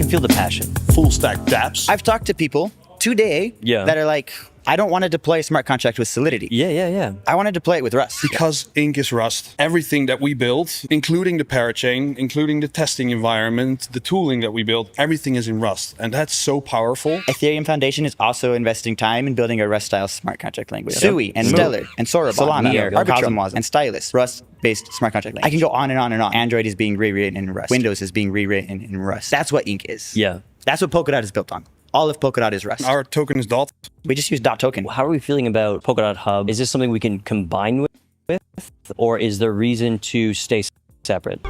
can feel the passion. Full stack dApps. I've talked to people today that are like, I don't want to deploy a smart contract with Solidity. Yeah. I want to deploy it with Rust. Because Ink is Rust. Everything that we build, including the parachain, including the testing environment, the tooling that we build, everything is in Rust. And that's so powerful. Ethereum Foundation is also investing time in building a Rust-style smart contract language. Sui and Stellar and Sora, Solana, Arbitrum, and Stylus, Rust-based smart contract language. I can go on and on and on. Android is being rewritten in Rust. Windows is being rewritten in Rust. That's what Ink is. Yeah. That's what Polkadot is built on. All of Polkadot is Rust. Our token is DOT. We just use .token. How are we feeling about Polkadot Hub? Is this something we can combine with, or is there reason to stay separate?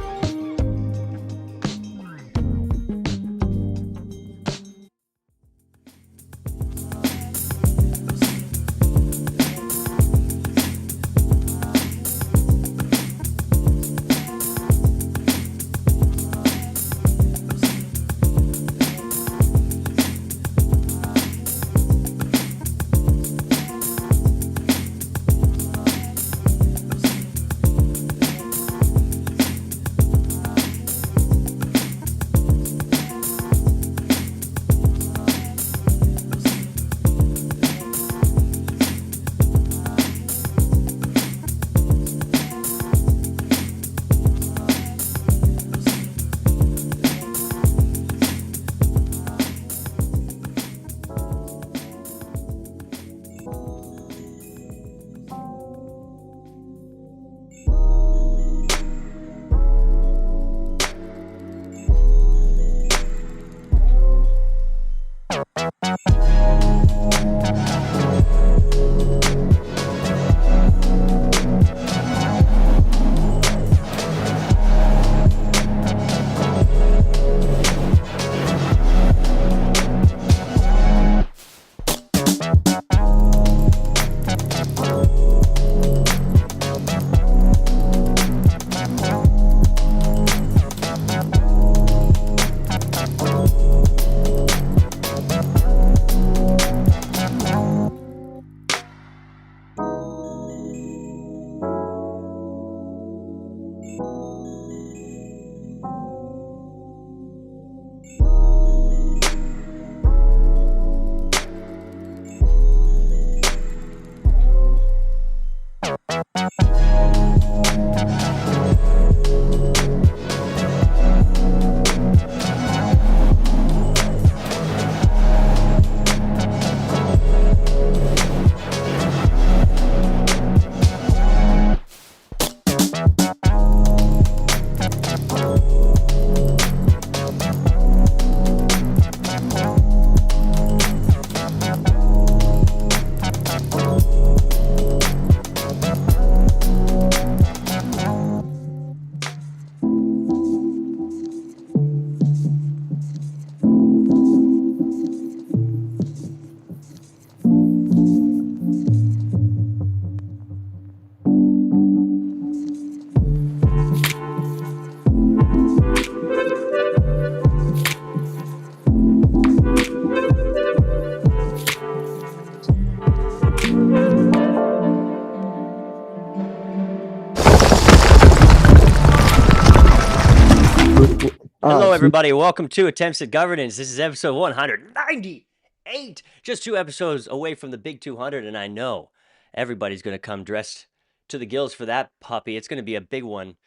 Hello, everybody. Welcome to Attempts at Governance. This is episode 198. Just 2 episodes away from the big 200, and I know everybody's going to come dressed to the gills for that puppy. It's going to be a big one.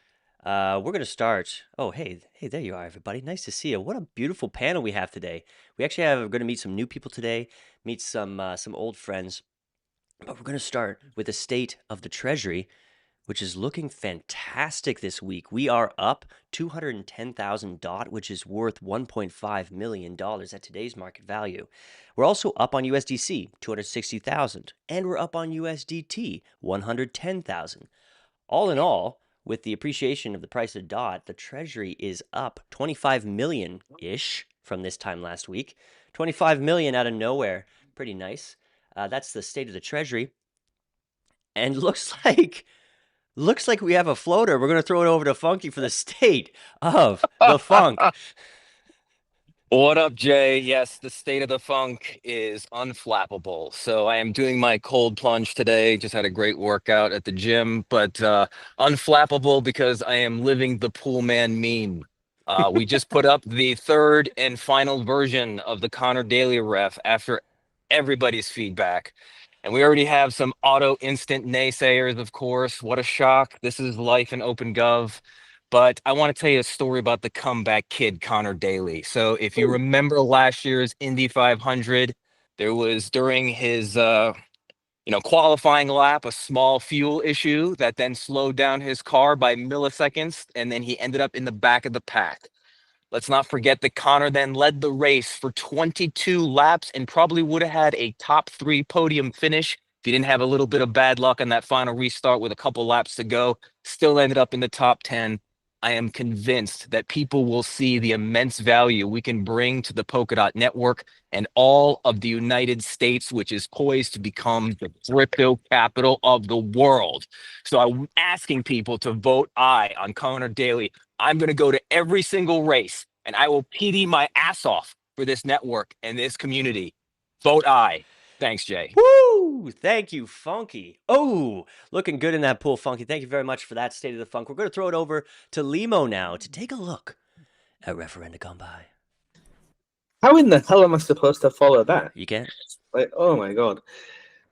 We're going to start. Oh, hey, there you are, everybody. Nice to see you. What a beautiful panel we have today. We actually are going to meet some new people today, meet some old friends. But we're going to start with the state of the Treasury, which is looking fantastic this week. We are up 210,000 DOT, which is worth $1.5 million at today's market value. We're also up on USDC, 260,000, and we're up on USDT, 110,000. All in all, with the appreciation of the price of DOT, the Treasury is up 25 million-ish from this time last week. 25 million out of nowhere. Pretty nice. That's the state of the Treasury. And looks like we have a floater. We're going to throw it over to Funky for the state of the funk. What up, Jay? Yes, the state of the funk is unflappable. So I am doing my cold plunge today. Just had a great workout at the gym, but unflappable because I am living the pool man meme. We just put up the third and final version of the Connor Daly ref after everybody's feedback. And we already have some auto instant naysayers, of course. What a shock. This is life in OpenGov. But I want to tell you a story about the comeback kid, Connor Daly. So if you remember last year's Indy 500, there was during his qualifying lap, a small fuel issue that then slowed down his car by milliseconds, and then he ended up in the back of the pack. Let's not forget that Connor then led the race for 22 laps and probably would have had a top 3 podium finish if he didn't have a little bit of bad luck on that final restart with a couple laps to go. Still ended up in the top 10. I am convinced that people will see the immense value we can bring to the Polkadot network and all of the United States, which is poised to become the crypto capital of the world. So I'm asking people to vote aye on Connor Daly. I'm going to go to every single race and I will PD my ass off for this network and this community. Vote aye. Thanks, Jay. Woo! Thank you, Funky. Oh, looking good in that pool, Funky. Thank you very much for that State of the Funk. We're going to throw it over to Limo now to take a look at Referenda Gone By. How in the hell am I supposed to follow that? You can't? Like, oh my god.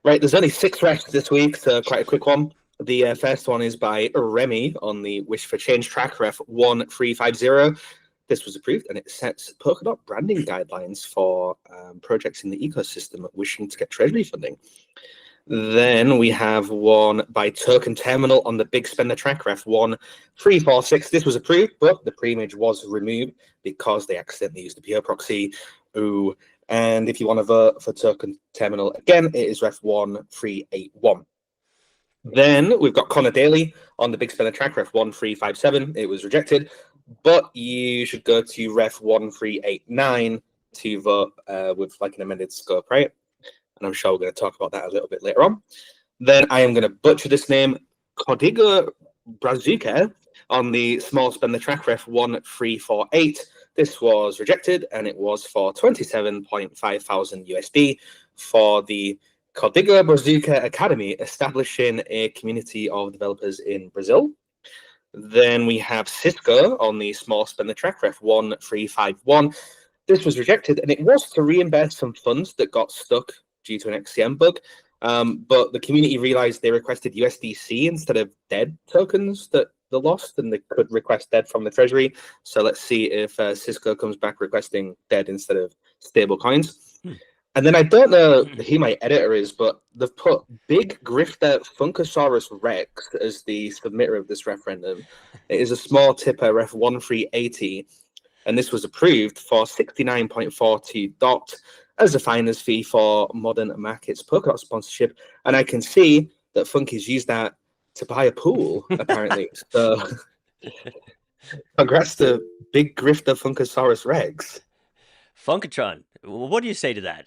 Right, there's only 6 refs this week, so quite a quick one. The first one is by Remy on the Wish for Change track, ref 1350. This was approved, and it sets Polkadot branding guidelines for projects in the ecosystem wishing to get treasury funding. Then we have one by Token Terminal on the Big Spender track, ref 1346. This was approved, but the preimage was removed because they accidentally used the PO proxy. Ooh. And if you want to vote for Token Terminal again, it is ref 1381. Then we've got Connor Daly on the Big Spender track, ref 1357. It was rejected, but you should go to ref 1389 to vote with like an amended scope, right? And I'm sure we're going to talk about that a little bit later on. Then I am going to butcher this name, Código Brazuca on the Small Spender track, ref 1348. This was rejected, and it was for 27.5 thousand USD for the Código Brazuca Academy, establishing a community of developers in Brazil. Then we have Cisco on the Small Spender track, ref 1351. This was rejected, and it was to reimburse some funds that got stuck due to an XCM bug. But the community realized they requested USDC instead of dead tokens that they lost, and they could request dead from the treasury. So let's see if Cisco comes back requesting dead instead of stable coins. And then I don't know who my editor is, but they've put Big Grifter Funkosaurus Rex as the submitter of this referendum. It is a small tipper, ref 1380, and this was approved for 69.42 DOT as a finder's fee for Modern Markets Polkadot sponsorship. And I can see that Funky's used that to buy a pool, apparently. So congrats to Big Grifter Funkosaurus Rex. Funkatron, what do you say to that?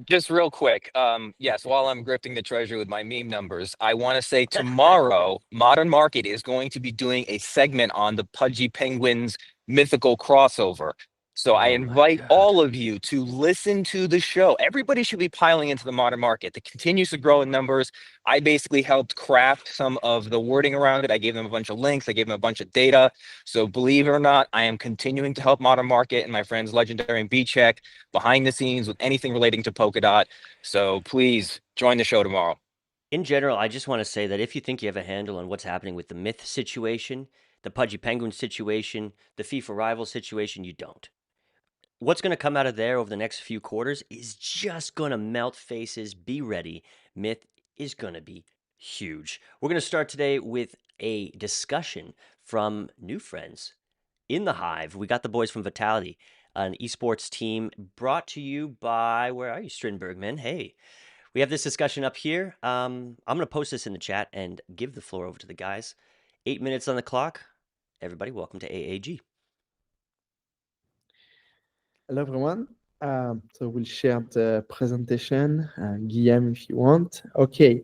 Just real quick. Yes, while I'm grifting the treasury with my meme numbers, I want to say tomorrow, Modern Market is going to be doing a segment on the Pudgy Penguins mythical crossover. So I invite all of you to listen to the show. Everybody should be piling into the Modern Market. It continues to grow in numbers. I basically helped craft some of the wording around it. I gave them a bunch of links. I gave them a bunch of data. So believe it or not, I am continuing to help Modern Market and my friends Legendary and B-Check behind the scenes with anything relating to Polkadot. So please join the show tomorrow. In general, I just want to say that if you think you have a handle on what's happening with the myth situation, the Pudgy Penguin situation, the FIFA rival situation, you don't. What's going to come out of there over the next few quarters is just going to melt faces. Be ready. Myth is going to be huge. We're going to start today with a discussion from new friends in the Hive. We got the boys from Vitality, an esports team brought to you by, where are you, Strindberg, man? Hey, we have this discussion up here. I'm going to post this in the chat and give the floor over to the guys. 8 minutes on the clock. Everybody, welcome to AAG. Hello, everyone. So we'll share the presentation. Guillaume, if you want. Okay.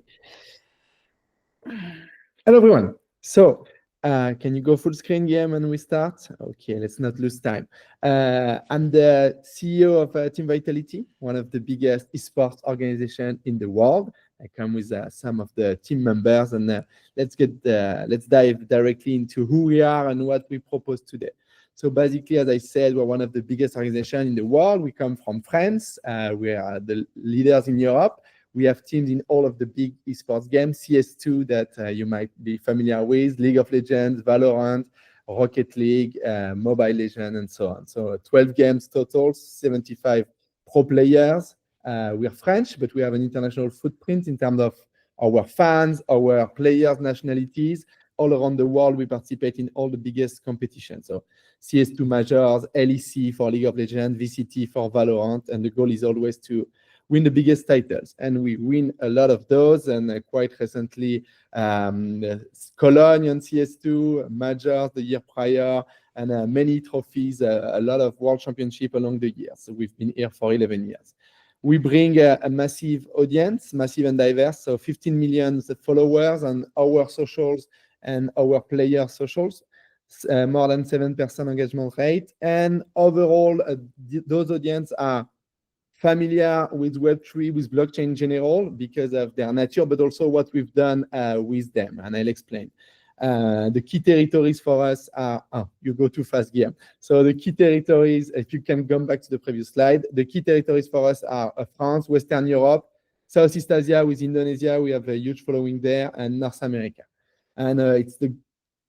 Hello, everyone. So can you go full screen, Guillaume, and we start? Okay, let's not lose time. I'm the CEO of Team Vitality, one of the biggest esports organizations in the world. I come with some of the team members, and let's dive directly into who we are and what we propose today. So basically, as I said, we're one of the biggest organizations in the world. We come from France. We are the leaders in Europe. We have teams in all of the big esports games, CS2 that you might be familiar with, League of Legends, Valorant, Rocket League, Mobile Legends, and so on. So 12 games total, 75 pro players. We are French, but we have an international footprint in terms of our fans, our players, nationalities. All around the world, we participate in all the biggest competitions. So CS2 majors, LEC for League of Legends, VCT for Valorant, and the goal is always to win the biggest titles. And we win a lot of those, and quite recently, Cologne on CS2, majors the year prior, and many trophies, a lot of world championship along the years. So we've been here for 11 years. We bring a massive audience, massive and diverse, so 15 million followers on our socials and our player socials, more than 7% engagement rate. And overall, those audience are familiar with Web3, with blockchain in general, because of their nature, but also what we've done with them, and I'll explain. The key territories for us are, you go too fast, Guillaume. So the key territories, if you can come back to the previous slide, the key territories for us are France, Western Europe, Southeast Asia with Indonesia, we have a huge following there, and North America. And it's the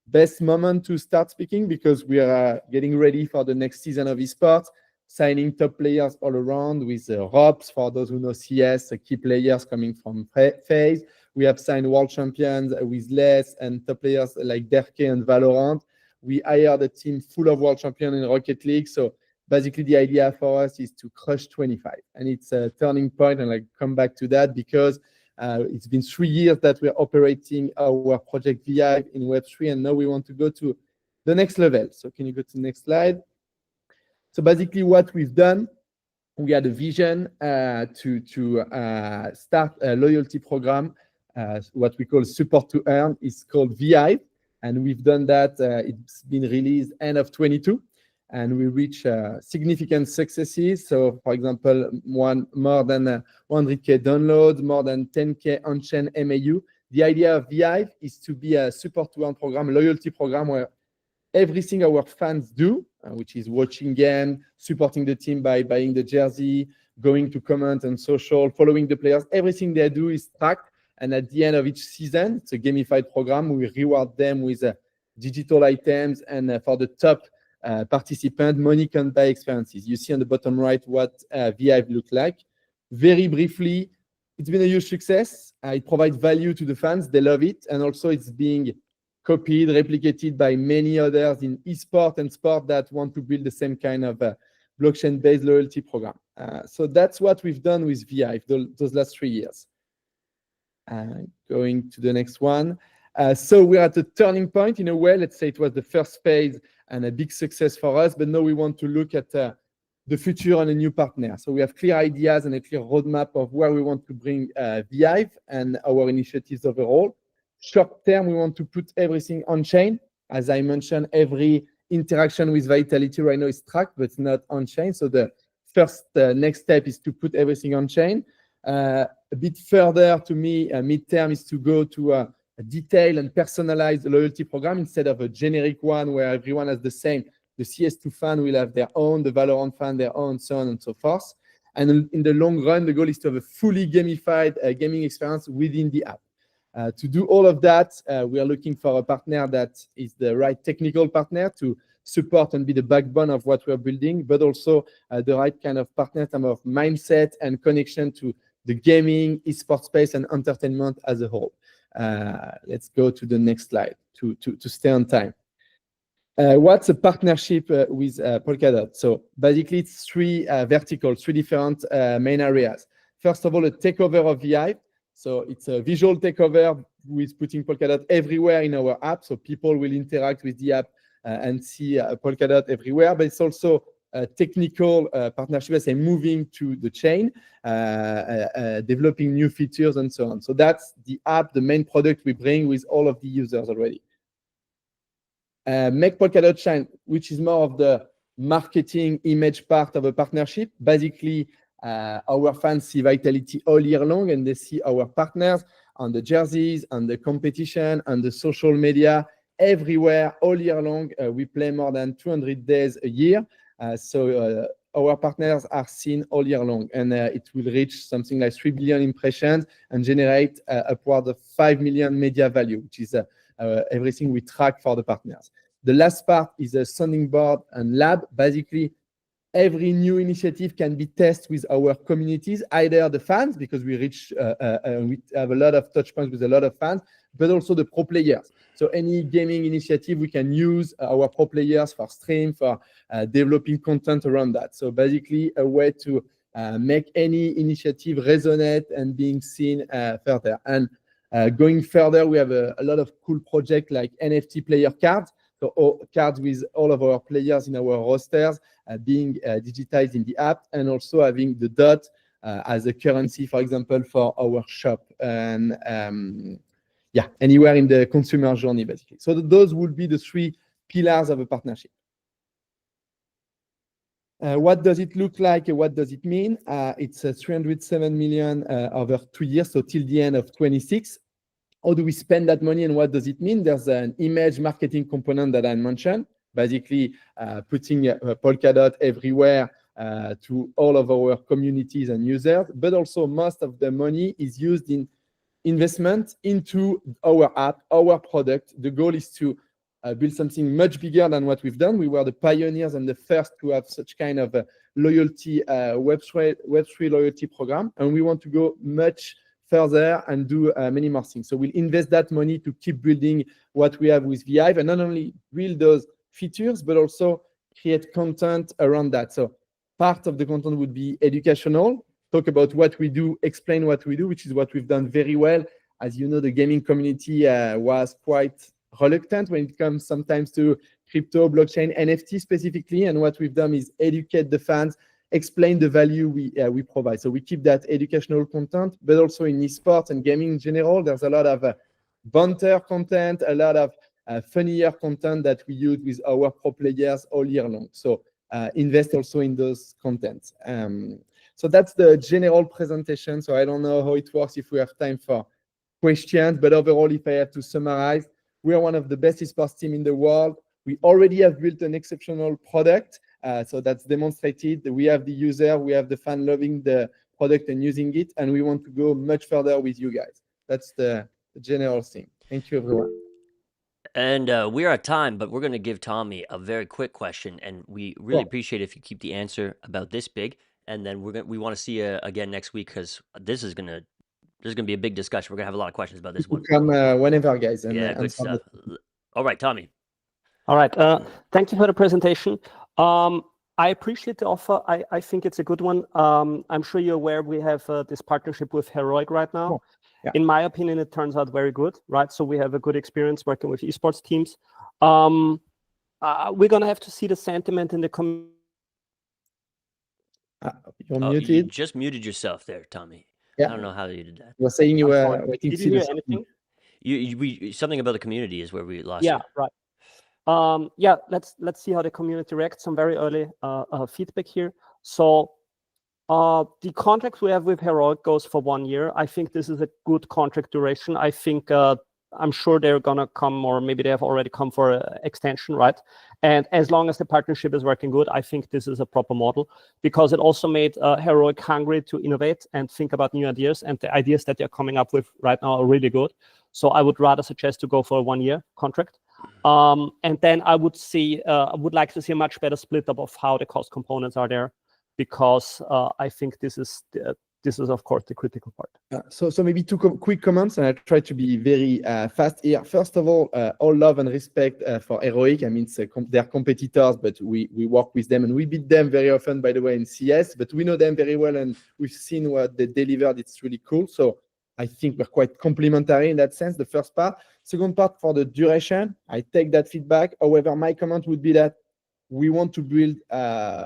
best moment to start speaking because we are getting ready for the next season of esports, signing top players all around with ROPS, for those who know CS, key players coming from FaZe. We have signed world champions with Les and top players like Derke and Valorant. We hired a team full of world champions in Rocket League. So basically the idea for us is to crush 25. And it's a turning point, and I'll come back to that because it's been 3 years that we're operating our project VI in Web3, and now we want to go to the next level. So can you go to the next slide? So basically what we've done, we had a vision to start a loyalty program, what we call support to earn. It's called VI, and we've done that. It's been released end of 22, and we reach significant successes. So for example, more than 100K downloads, more than 10K on-chain MAU. The idea of VI is to be a support to earn program, loyalty program, where everything our fans do, which is watching game, supporting the team by buying the jersey, going to comment on social, following the players, everything they do is tracked. And at the end of each season, it's a gamified program. We reward them with digital items, and for the top participant, money can buy experiences. You see on the bottom right what VI look like. Very briefly, it's been a huge success. It provides value to the fans. They love it. And also it's being copied, replicated by many others in esport and sport that want to build the same kind of blockchain-based loyalty program. So that's what we've done with VI those last 3 years. Going to the next one. So we're at a turning point in a way. Let's say it was the first phase and a big success for us, but now we want to look at the future and a new partner. So we have clear ideas and a clear roadmap of where we want to bring VI and our initiatives overall. Short term, we want to put everything on chain. As I mentioned, every interaction with Vitality right now is tracked, but it's not on chain. So the first next step is to put everything on chain. A bit further to me, midterm is to go to a detailed and personalized loyalty program instead of a generic one where everyone has the same. The CS2 fan will have their own, the Valorant fan their own, so on and so forth. And in the long run, the goal is to have a fully gamified gaming experience within the app. To do all of that, we are looking for a partner that is the right technical partner to support and be the backbone of what we're building, but also the right kind of partner in terms of mindset and connection to the gaming, esports space, and entertainment as a whole. Let's go to the next slide to stay on time. What's a partnership with Polkadot? So basically, it's three verticals, three different main areas. First of all, a takeover of VI. So it's a visual takeover with putting Polkadot everywhere in our app. So people will interact with the app and see Polkadot everywhere. But it's also a technical partnership, as moving to the chain, developing new features and so on. So that's the app, the main product we bring with all of the users already. Make Polkadot shine, which is more of the marketing image part of a partnership. Basically, our fans see Vitality all year long, and they see our partners on the jerseys, on the competition, on the social media everywhere, all year long. We play more than 200 days a year. So our partners are seen all year long, and it will reach something like 3 billion impressions and generate upward of 5 million media value, which is everything we track for the partners. The last part is a sounding board and lab. Basically, every new initiative can be tested with our communities, either the fans, because we have a lot of touch points with a lot of fans, but also the pro players. So any gaming initiative, we can use our pro players for stream, for developing content around that. So basically a way to make any initiative resonate and being seen further. And going further, we have a lot of cool projects like NFT player cards. So cards with all of our players in our rosters being digitized in the app, and also having the DOT as a currency, for example, for our shop, and anywhere in the consumer journey, basically. So those would be the 3 pillars of a partnership. What does it look like? What does it mean? It's 307 million over 2 years, so till the end of 26. How do we spend that money, and what does it mean? There's an image marketing component that I mentioned, basically putting Polkadot everywhere to all of our communities and users, but also most of the money is used in investment into our app, our product. The goal is to build something much bigger than what we've done. We were the pioneers and the first to have such kind of a loyalty, Web3 loyalty program, and we want to go much further and do many more things. So we'll invest that money to keep building what we have with VIve, and not only build those features, but also create content around that. So part of the content would be educational, talk about what we do, explain what we do, which is what we've done very well. As you know, the gaming community was quite reluctant when it comes sometimes to crypto, blockchain, NFT specifically, and what we've done is educate the fans, explain the value we provide. So we keep that educational content, but also in esports and gaming in general, there's a lot of banter content, a lot of funnier content that we use with our pro players all year long. So invest also in those contents. So that's the general presentation. So I don't know how it works, if we have time for questions, but overall, if I have to summarize, we are one of the best esports team in the world. We already have built an exceptional product. So that's demonstrated. We have the user, we have the fan loving the product and using it, and we want to go much further with you guys. That's the general thing. Thank you, everyone. And we're at time, but we're going to give Tommy a very quick question, and we really appreciate if you keep the answer about this big. And then we want to see you again next week, because this is gonna be a big discussion. We're gonna have a lot of questions about this one. Come whenever, guys. And, good stuff. All right, Tommy. All right. Thank you for the presentation. I appreciate the offer. I think it's a good one. I'm sure you're aware we have this partnership with Heroic right now. Oh, yeah. In my opinion, it turns out very good, right? So we have a good experience working with esports teams. We're going to have to see the sentiment in the community. You're muted. You just muted yourself there, Tommy. Yeah. I don't know how you did that. You were saying you were waiting to Did see you hear anything? Something about the community is where we lost you. Yeah, right. Let's see how the community reacts. Some very early feedback here. So the contract we have with Heroic goes for 1 year. I think this is a good contract duration. I think I'm sure they're gonna come, or maybe they have already come for an extension, right? And as long as the partnership is working good, I think this is a proper model, because it also made Heroic hungry to innovate and think about new ideas, and the ideas that they're coming up with right now are really good. So I would rather suggest to go for a 1 year contract. And then I would like to see a much better split up of how the cost components are there, because I think this is of course the critical part. So maybe two quick comments, and I'll try to be very fast here. First of all love and respect for Heroic. I mean, they're competitors, but we work with them and we beat them very often, by the way, in CS, but we know them very well and we've seen what they delivered. It's really cool. So I think we're quite complementary in that sense, the first part. Second part, for the duration, I take that feedback. However, my comment would be that we want to build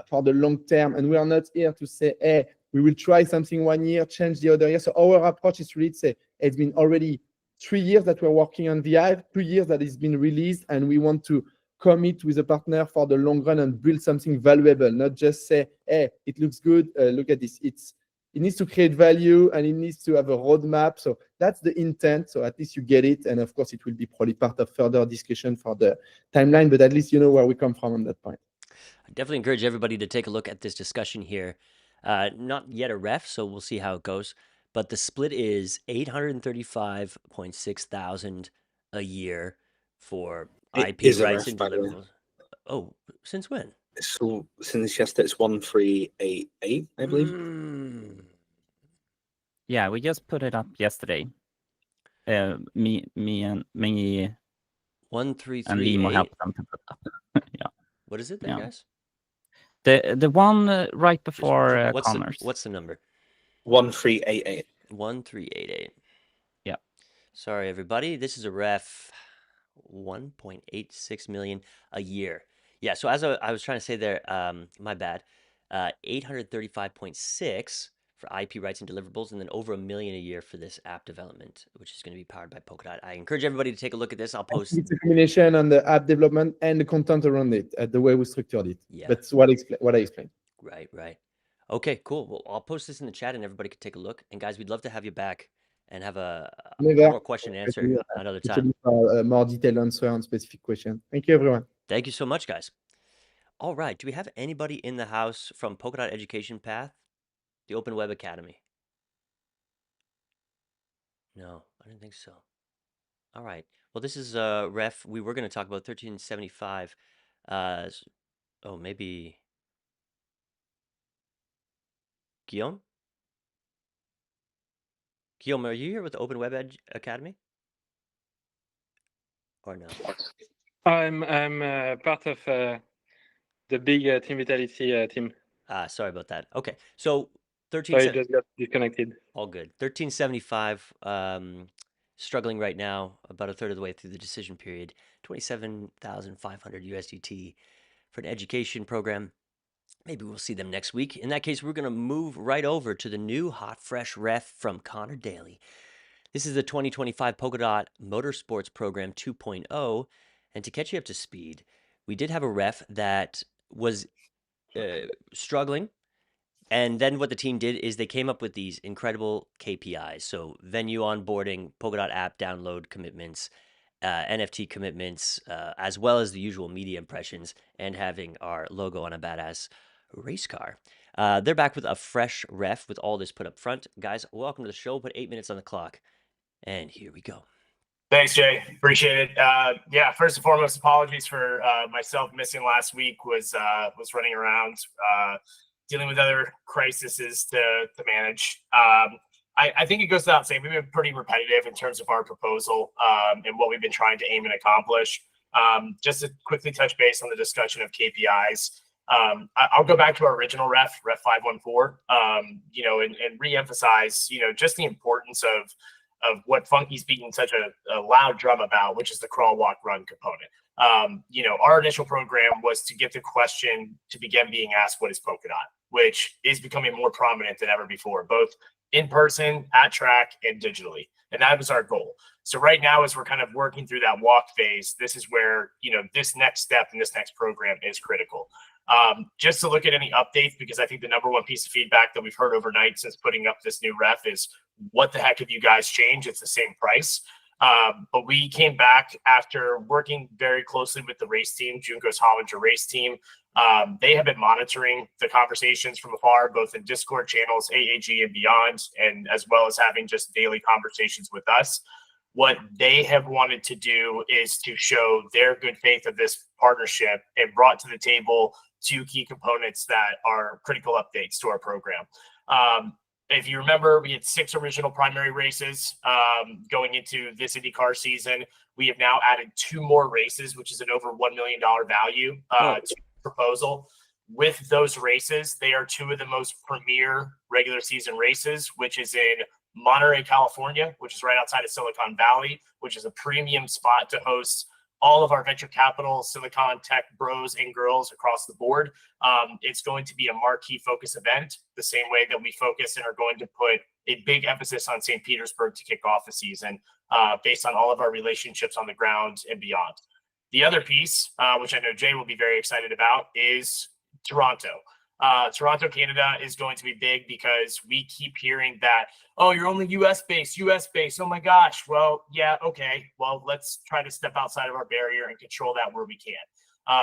for the long term, and we are not here to say, hey, we will try something 1 year, change the other year. So our approach is really to say, it's been already 3 years that we're working on VIve, 2 years that it's been released, and we want to commit with a partner for the long run and build something valuable, not just say, hey, it looks good, look at this. It's it needs to create value and it needs to have a roadmap. So that's the intent. So at least you get it. And of course, it will be probably part of further discussion for the timeline, but at least you know where we come from on that point. I definitely encourage everybody to take a look at this discussion here. Not yet a ref, so we'll see how it goes. But the split is 835.6 thousand a year for It IP is a rights ref, and by the way. deliverables. Oh, since when? So since yesterday, it's 1388, I believe. Mm. Yeah, we just put it up yesterday. Me and Limo 1338. helped them to put up. Yeah. What is it then, Yeah. guys? The one right Just- before what's Connors. what's the number? 1388. 1388. Yeah. Sorry, everybody. This is a ref 1.86 million a year. Yeah. So as I was trying to say there, my bad. 835.6 for IP rights and deliverables, and then over $1 million a year for this app development, which is going to be powered by Polkadot. I encourage everybody to take a look at this. I'll post. It's a combination on the app development and the content around it, the way we structured it. Yeah. That's what I explained. Right. Okay, cool. Well, I'll post this in the chat and everybody can take a look. And guys, we'd love to have you back and have a more question and answer another time. For a more detailed answer on specific question. Thank you, everyone. Thank you so much, guys. All right. Do we have anybody in the house from Polkadot Education Path, the Open Web Academy? No, I didn't think so. All right. Well, this is ref. We were going to talk about 1375. Oh, maybe Guillaume? Guillaume, are you here with the Open Web Academy? Or no? I'm part of the big Team Vitality team. Sorry about that. Okay. So So I just got disconnected. all good. 1375, struggling right now, about a third of the way through the decision period. 27,500 USDT for an education program. Maybe we'll see them next week. In that case, we're going to move right over to the new hot, fresh ref from Connor Daly. This is the 2025 Polkadot Motorsports Program 2.0. And to catch you up to speed, we did have a ref that was struggling. And then what the team did is they came up with these incredible KPIs. So venue onboarding, Polkadot app download commitments, NFT commitments, as well as the usual media impressions, and having our logo on a badass race car. They're back with a fresh ref with all this put up front. Guys, welcome to the show. Put 8 minutes on the clock. And here we go. Thanks, Jay. Appreciate it. Yeah, first and foremost, apologies for myself missing last week. Was running around dealing with other crises to manage. I think it goes without saying we've been pretty repetitive in terms of our proposal and what we've been trying to aim and accomplish. Just to quickly touch base on the discussion of KPIs. I'll go back to our original ref 514, and reemphasize, just the importance of what Funky's beating such a loud drum about, which is the crawl, walk, run component. Our initial program was to get the question to begin being asked, what is Polkadot, which is becoming more prominent than ever before, both in person, at track, and digitally. And that was our goal. So right now, as we're kind of working through that walk phase, this is where, this next step in this next program is critical. Just to look at any updates, because I think the number one piece of feedback that we've heard overnight since putting up this new ref is, what the heck have you guys changed? It's the same price. But we came back after working very closely with the race team, Junko's Hollinger race team. They have been monitoring the conversations from afar, both in Discord channels, AAG and beyond, and as well as having just daily conversations with us. What they have wanted to do is to show their good faith of this partnership and brought to the table two key components that are critical updates to our program. If you remember, we had 6 original primary races going into this IndyCar season. We have now added 2 more races, which is an over $1 million value to the proposal. With those races, they are 2 of the most premier regular season races, which is in Monterey, California, which is right outside of Silicon Valley, which is a premium spot to host all of our venture capital, Silicon tech bros and girls across the board. It's going to be a marquee focus event, the same way that we focus and are going to put a big emphasis on St. Petersburg to kick off the season, based on all of our relationships on the ground and beyond. The other piece, which I know Jay will be very excited about, is Toronto. Toronto, Canada is going to be big because we keep hearing that, oh, you're only US based. Oh my gosh. Well, yeah, okay. Well, let's try to step outside of our barrier and control that where we can.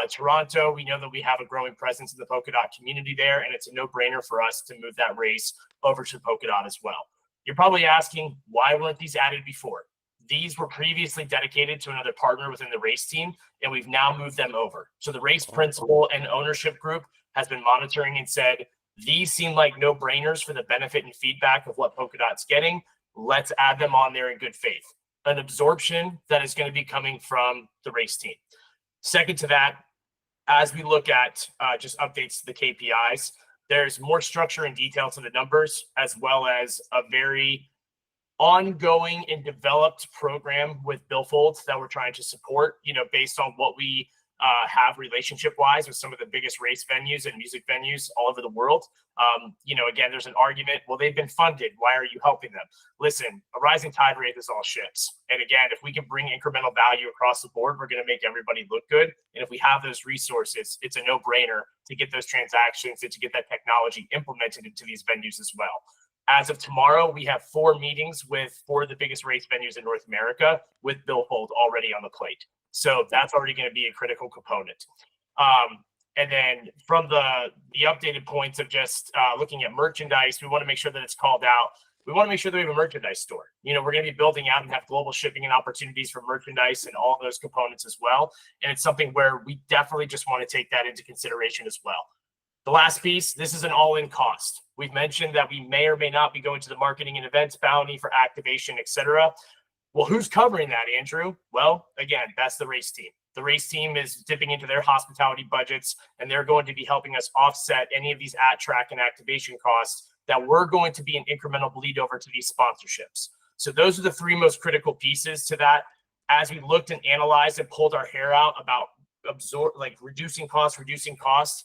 Toronto, we know that we have a growing presence in the Polkadot community there, and it's a no-brainer for us to move that race over to Polkadot as well. You're probably asking, why weren't these added before? These were previously dedicated to another partner within the race team, and we've now moved them over. So the race principal and ownership group has been monitoring and said, these seem like no-brainers for the benefit and feedback of what Polkadot's getting. Let's add them on there in good faith. An absorption that is going to be coming from the race team. Second to that, as we look at just updates to the KPIs, there's more structure and detail to the numbers, as well as a very ongoing and developed program with billfolds that we're trying to support, based on what we have relationship-wise with some of the biggest race venues and music venues all over the world. Again, there's an argument, well, they've been funded. Why are you helping them? Listen, a rising tide raises all ships. And again, if we can bring incremental value across the board, we're going to make everybody look good. And if we have those resources, it's a no-brainer to get those transactions and to get that technology implemented into these venues as well. As of tomorrow, we have 4 meetings with 4 of the biggest race venues in North America with billfold already on the plate. So that's already going to be a critical component. And then from the updated points of just looking at merchandise, we want to make sure that it's called out. We want to make sure that we have a merchandise store. We're going to be building out and have global shipping and opportunities for merchandise and all those components as well. And it's something where we definitely just want to take that into consideration as well. The last piece, this is an all-in cost. We've mentioned that we may or may not be going to the marketing and events bounty for activation, etc. Well, who's covering that, Andrew? Well, again, that's the race team. The race team is dipping into their hospitality budgets, and they're going to be helping us offset any of these at-track and activation costs that we're going to be an incremental bleed over to these sponsorships. So those are the 3 most critical pieces to that. As we looked and analyzed and pulled our hair out about reducing costs,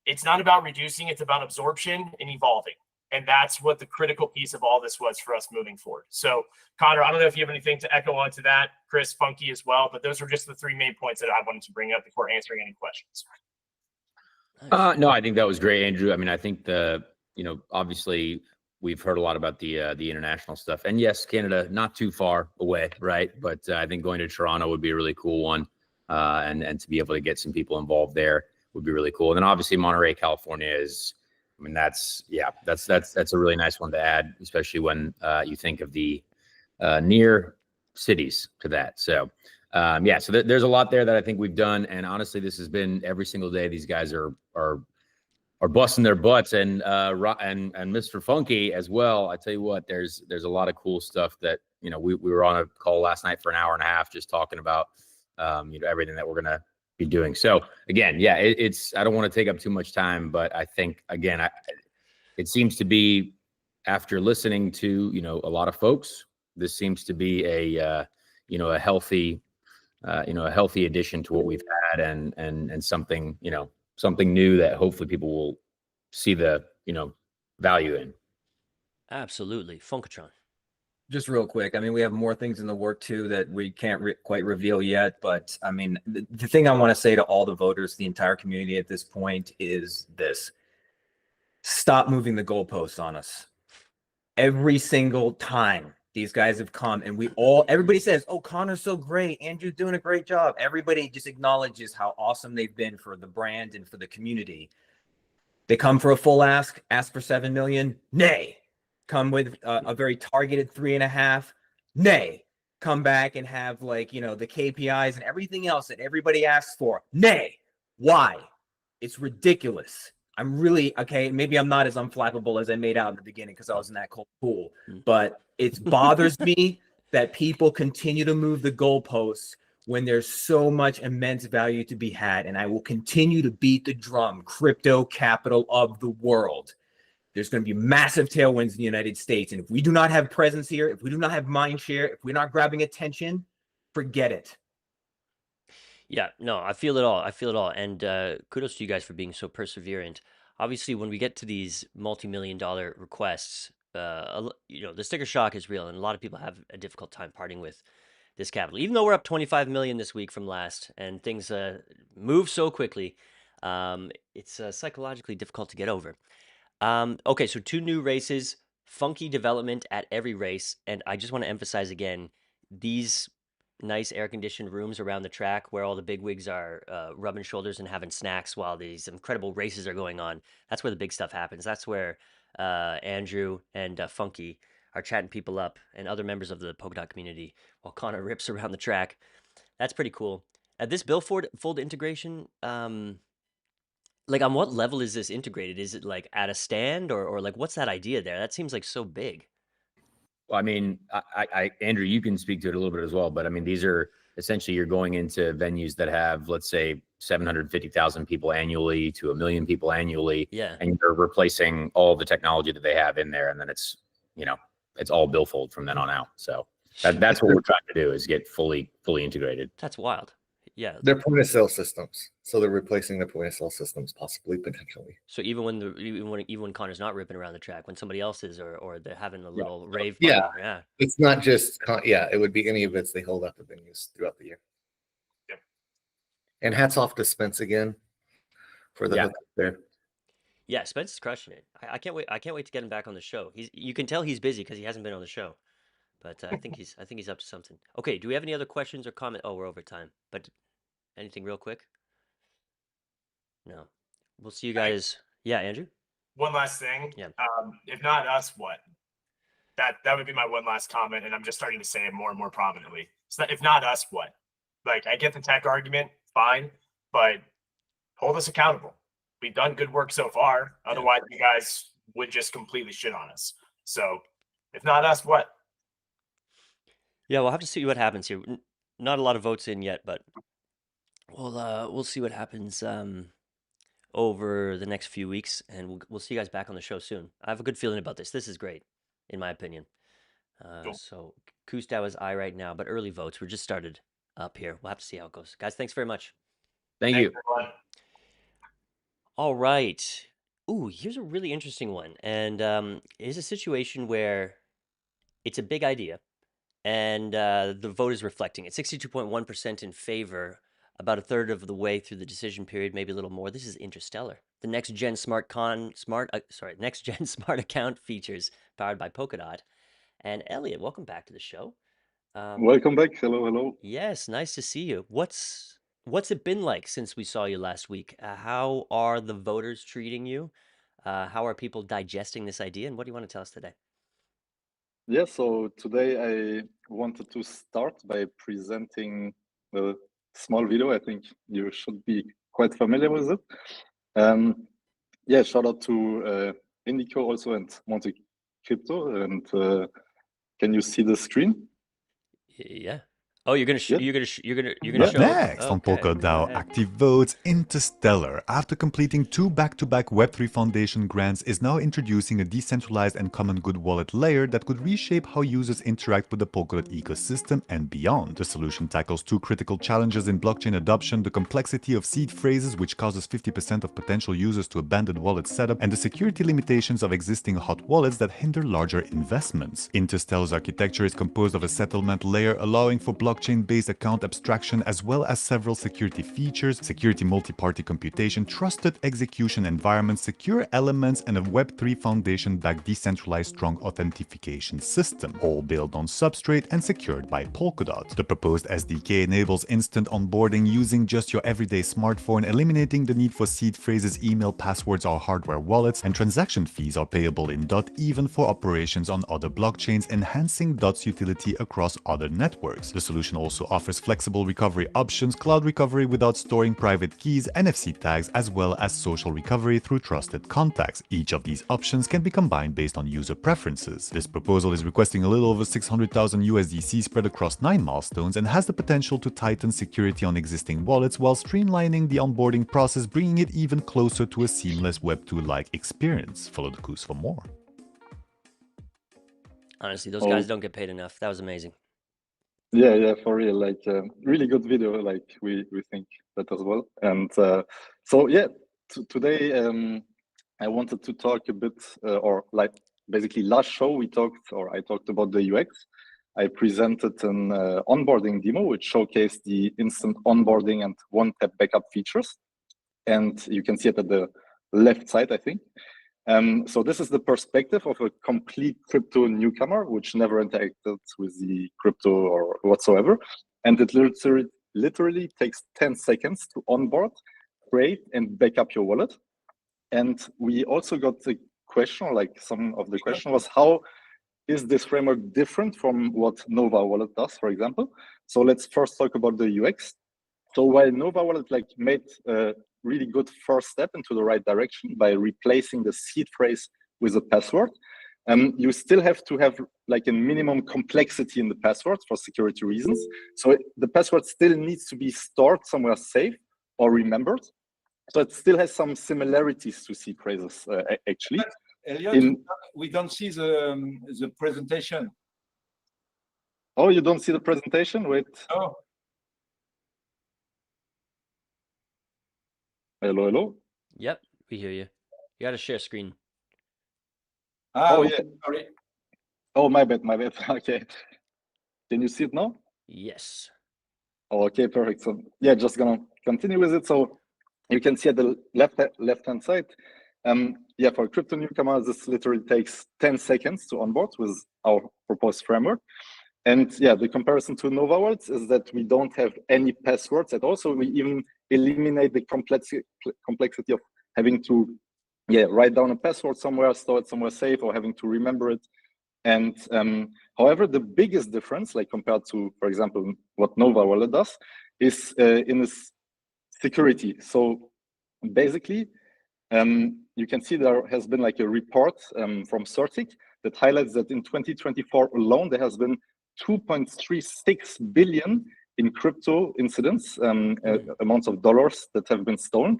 it's not about reducing, it's about absorption and evolving. And that's what the critical piece of all this was for us moving forward. So, Connor, I don't know if you have anything to echo onto that, Chris, Funky as well, but those are just the 3 main points that I wanted to bring up before answering any questions. No, I think that was great, Andrew. I mean, I think obviously we've heard a lot about the international stuff, and yes, Canada, not too far away, right? But I think going to Toronto would be a really cool one, and to be able to get some people involved there would be really cool. And then obviously Monterey, California is, I mean, that's a really nice one to add, especially when you think of the near cities to that. So so there's a lot there that I think we've done. And honestly, this has been every single day. These guys are busting their butts, and Mr. Funky as well. I tell you what, there's a lot of cool stuff that, we were on a call last night for an hour and a half, just talking about, everything that we're going to be doing. So again, it's, I don't want to take up too much time, but I think, again, it seems to be, after listening to, a lot of folks, this seems to be a healthy addition to what we've had, and something, something new that hopefully people will see the, value in. Absolutely. Funkatron. Just real quick, I mean, we have more things in the work too that we can't quite reveal yet. But I mean, the thing I want to say to all the voters, the entire community at this point, is this: stop moving the goalposts on us. Every single time these guys have come, and everybody says, "Oh, Connor's so great, Andrew's doing a great job." Everybody just acknowledges how awesome they've been for the brand and for the community. They come for a full ask for 7 million, nay. Come with a very targeted 3.5, nay. Come back and have the KPIs and everything else that everybody asks for, nay. Why? It's ridiculous. I'm really, okay, maybe I'm not as unflappable as I made out in the beginning because I was in that cold pool, but it bothers me that people continue to move the goalposts when there's so much immense value to be had. And I will continue to beat the drum, crypto capital of the world. There's going to be massive tailwinds in the United States. And if we do not have presence here, if we do not have mind share, if we're not grabbing attention, forget it. Yeah, no, I feel it all. And kudos to you guys for being so perseverant. Obviously, when we get to these multi-million-dollar requests, the sticker shock is real. And a lot of people have a difficult time parting with this capital. Even though we're up 25 million this week from last, and things move so quickly, It's psychologically difficult to get over. Okay, so 2 new races, funky development at every race, and I just want to emphasize again, these nice air-conditioned rooms around the track where all the bigwigs are rubbing shoulders and having snacks while these incredible races are going on. That's where the big stuff happens. That's where Andrew and Funky are chatting people up and other members of the Polkadot community while Connor rips around the track. That's pretty cool. This billfold integration, like on what level is this integrated? Is it like at a stand or like what's that idea there? That seems like so big. Well, I mean, Andrew, you can speak to it a little bit as well, but I mean, these are essentially you're going into venues that have, let's say, 750,000 people annually to 1 million people annually. Yeah. And you're replacing all the technology that they have in there. And then it's, it's all billfold from then on out. So that's what we're trying to do, is get fully integrated. That's wild. Yeah. They're point of sale systems. So they're replacing the point of sale systems, possibly, potentially. So even when Connor's not ripping around the track, when somebody else is, or they're having a little rave. Yeah. Party, yeah. It's not just, it would be any events they hold at the venues throughout the year. Yep. And hats off to Spence again for the hook there. Yeah, Spence is crushing it. I can't wait. I can't wait to get him back on the show. You can tell he's busy because he hasn't been on the show, but I think he's up to something. Okay, do we have any other questions or comments? Oh, we're over time. But anything real quick? No. We'll see you guys. Yeah, Andrew. One last thing. Yeah. If not us, what? That would be my one last comment, and I'm just starting to say it more and more prominently. So if not us, what? Like, I get the tech argument, fine, but hold us accountable. We've done good work so far. Otherwise, you guys would just completely shit on us. So if not us, what? Yeah, we'll have to see what happens here. Not a lot of votes in yet, but we'll see what happens over the next few weeks, and we'll see you guys back on the show soon. I have a good feeling about this. This is great, in my opinion. Cool. So Kustau is I right now, but early votes. We're just started up here. We'll have to see how it goes. Guys, thanks very much. Thank you. Everyone. All right. Ooh, here's a really interesting one. And it's a situation where it's a big idea, and the vote is reflecting it. 62.1% in favor, about a third of the way through the decision period, maybe a little more. This is Interstellar, the next gen smart account features powered by Polkadot. And Elliot, welcome back to the show. Welcome back. Hello. Yes, nice to see you. What's it been like since we saw you last week? How are the voters treating you? How are people digesting this idea? And what do you want to tell us today? Yeah, so today I wanted to start by presenting a small video. I think you should be quite familiar with it. Shout out to Indico also and Monte Crypto. And can you see the screen? Yeah. Oh, you're gonna show. Next on Polkadot DAO active votes, Interstellar, after completing 2 back-to-back Web3 Foundation grants, is now introducing a decentralized and common good wallet layer that could reshape how users interact with the Polkadot ecosystem and beyond. The solution tackles 2 critical challenges in blockchain adoption: the complexity of seed phrases, which causes 50% of potential users to abandon wallet setup, and the security limitations of existing hot wallets that hinder larger investments. Interstellar's architecture is composed of a settlement layer allowing for blockchain-based account abstraction, as well as several security features: security multi-party computation, trusted execution environments, secure elements, and a Web3 Foundation-backed decentralized strong authentication system, all built on Substrate and secured by Polkadot. The proposed SDK enables instant onboarding using just your everyday smartphone, eliminating the need for seed phrases, email, passwords, or hardware wallets, and transaction fees are payable in DOT even for operations on other blockchains, enhancing DOT's utility across other networks. The solution also offers flexible recovery options, cloud recovery without storing private keys, NFC tags, as well as social recovery through trusted contacts. Each of these options can be combined based on user preferences. This proposal is requesting a little over 600,000 USDC spread across 9 milestones and has the potential to tighten security on existing wallets while streamlining the onboarding process, bringing it even closer to a seamless Web2-like experience. Follow the course for more. Honestly, those guys don't get paid enough. That was amazing. Yeah, for real. Like, really good video. Like, we think that as well. And today I wanted to talk a bit, or like basically last show I talked about the UX. I presented an onboarding demo which showcased the instant onboarding and one-tap backup features. and you can see it at the left side, I think. So this is the perspective of a complete crypto newcomer, which never interacted with the crypto or whatsoever. And it literally takes 10 seconds to onboard, create, and back up your wallet. And we also got the question, like some of the question was, how is this framework different from what Nova Wallet does, for example? So let's first talk about the UX. So while Nova Wallet made a really good first step into the right direction by replacing the seed phrase with a password, you still have to have a minimum complexity in the password for security reasons. So the password still needs to be stored somewhere safe or remembered. So it still has some similarities to seed phrases, actually. Elliot, we don't see the presentation. Oh, you don't see the presentation? Wait. Oh. Hello, hello. Yep, we hear you. You got to share screen. Oh, okay. yeah. Sorry. Oh, my bad. Okay. Can you see it now? Yes. Oh, okay, perfect. So yeah, just gonna continue with it. So you can see at the left-hand side, yeah, for crypto newcomers, this literally takes 10 seconds to onboard with our proposed framework. And yeah, the comparison to Nova Wallets is that we don't have any passwords at all. So we even eliminate the complexity of having to write down a password somewhere, store it somewhere safe, or having to remember it. And however, the biggest difference, compared to, for example, what Nova Wallet does, is in its security. So basically, you can see there has been a report from Certic that highlights that in 2024 alone, there has been 2.36 billion in crypto incidents, amounts of dollars that have been stolen,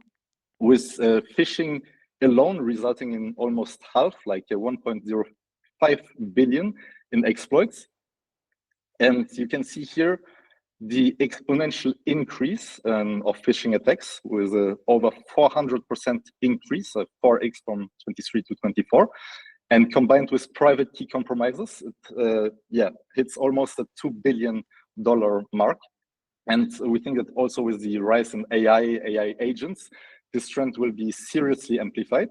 with phishing alone resulting in almost half, 1.05 billion in exploits. And you can see here the exponential increase of phishing attacks with over 400% increase, 4x from 23 to 24. And combined with private key compromises, it hits almost a $2 billion mark. And we think that also with the rise in AI agents, this trend will be seriously amplified.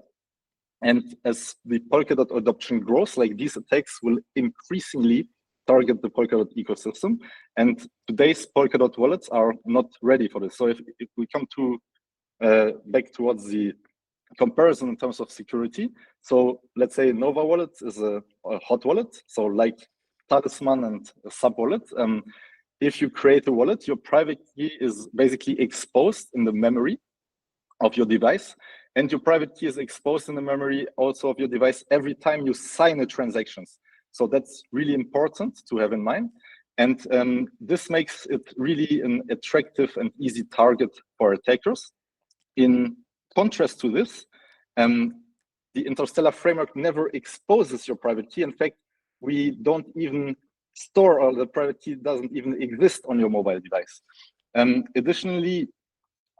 And as the Polkadot adoption grows, these attacks will increasingly target the Polkadot ecosystem. And today's Polkadot wallets are not ready for this. So if we come to back towards the comparison in terms of security, so let's say Nova Wallet is a hot wallet, so like Talisman and a sub wallet. If you create a wallet, your private key is basically exposed in the memory of your device, and your private key is exposed in the memory also of your device every time you sign a transaction. So that's really important to have in mind. And this makes it really an attractive and easy target for attackers. In contrast to this, the Interstellar framework never exposes your private key. In fact, we don't even store, or the private key doesn't even exist on your mobile device. Additionally,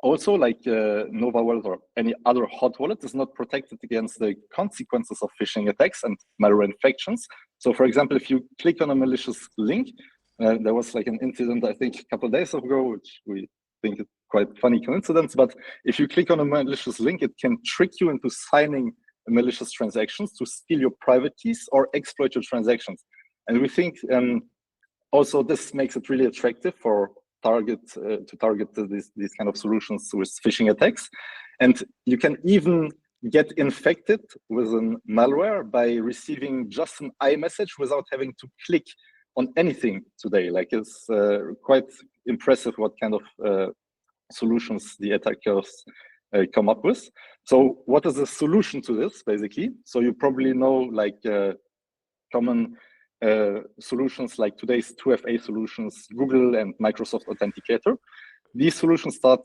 also, Nova Wallet or any other hot wallet is not protected against the consequences of phishing attacks and malware infections. So, for example, if you click on a malicious link, there was an incident, I think, a couple of days ago, which we think is quite funny coincidence. But if you click on a malicious link, it can trick you into signing malicious transactions to steal your private keys or exploit your transactions. And we think also this makes it really attractive for target these kind of solutions with phishing attacks. And you can even get infected with a malware by receiving just an iMessage without having to click on anything today. It's quite impressive what kind of solutions the attackers come up with. So what is the solution to this, basically? So you probably know common solutions like today's 2FA solutions, Google and Microsoft Authenticator. These solutions start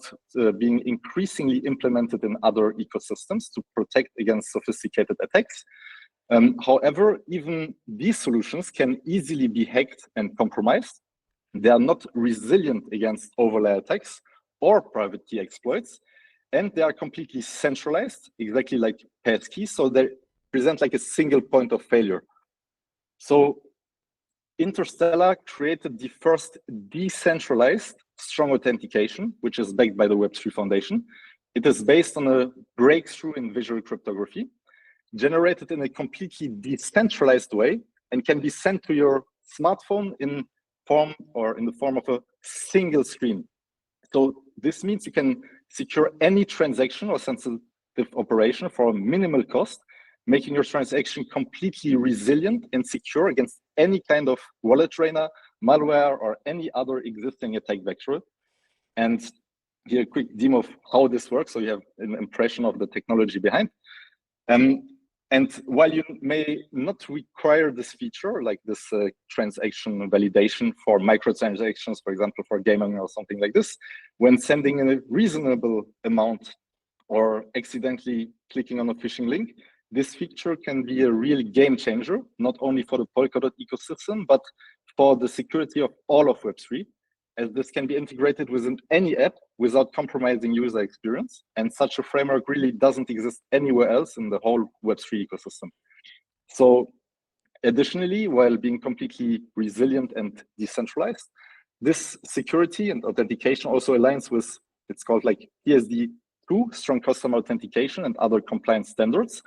being increasingly implemented in other ecosystems to protect against sophisticated attacks. However, even these solutions can easily be hacked and compromised. They are not resilient against overlay attacks or private key exploits, and they are completely centralized, exactly like passkeys, so they present a single point of failure. So Interstellar created the first decentralized strong authentication, which is backed by the Web3 Foundation. It is based on a breakthrough in visual cryptography, generated in a completely decentralized way, and can be sent to your smartphone in the form of a single screen. So this means you can secure any transaction or sensitive operation for a minimal cost, making your transaction completely resilient and secure against any kind of wallet drainer, malware, or any other existing attack vector. And here a quick demo of how this works, so you have an impression of the technology behind. And while you may not require this feature, like this transaction validation for microtransactions, for example, for gaming or something like this, when sending a reasonable amount or accidentally clicking on a phishing link, this feature can be a real game changer, not only for the Polkadot ecosystem, but for the security of all of Web3, as this can be integrated within any app without compromising user experience. And such a framework really doesn't exist anywhere else in the whole Web3 ecosystem. So additionally, while being completely resilient and decentralized, this security and authentication also aligns with, it's called like PSD2, strong customer authentication and other compliance standards,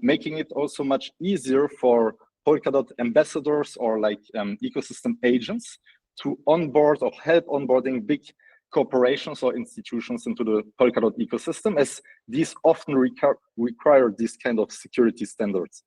making it also much easier for Polkadot ambassadors or like ecosystem agents to onboard or help onboarding big corporations or institutions into the Polkadot ecosystem, as these often require these kind of security standards.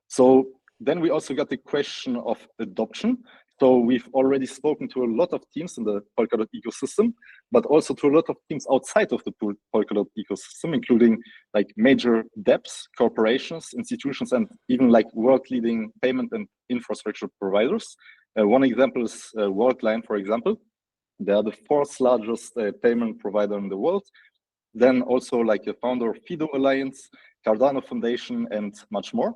So then we also got the question of adoption. So we've already spoken to a lot of teams in the Polkadot ecosystem, but also to a lot of teams outside of the Polkadot ecosystem, including like major dApps, corporations, institutions, and even like world-leading payment and infrastructure providers. One example is Worldline, for example. They are the fourth largest payment provider in the world. Then also like a founder of FIDO Alliance, Cardano Foundation, and much more.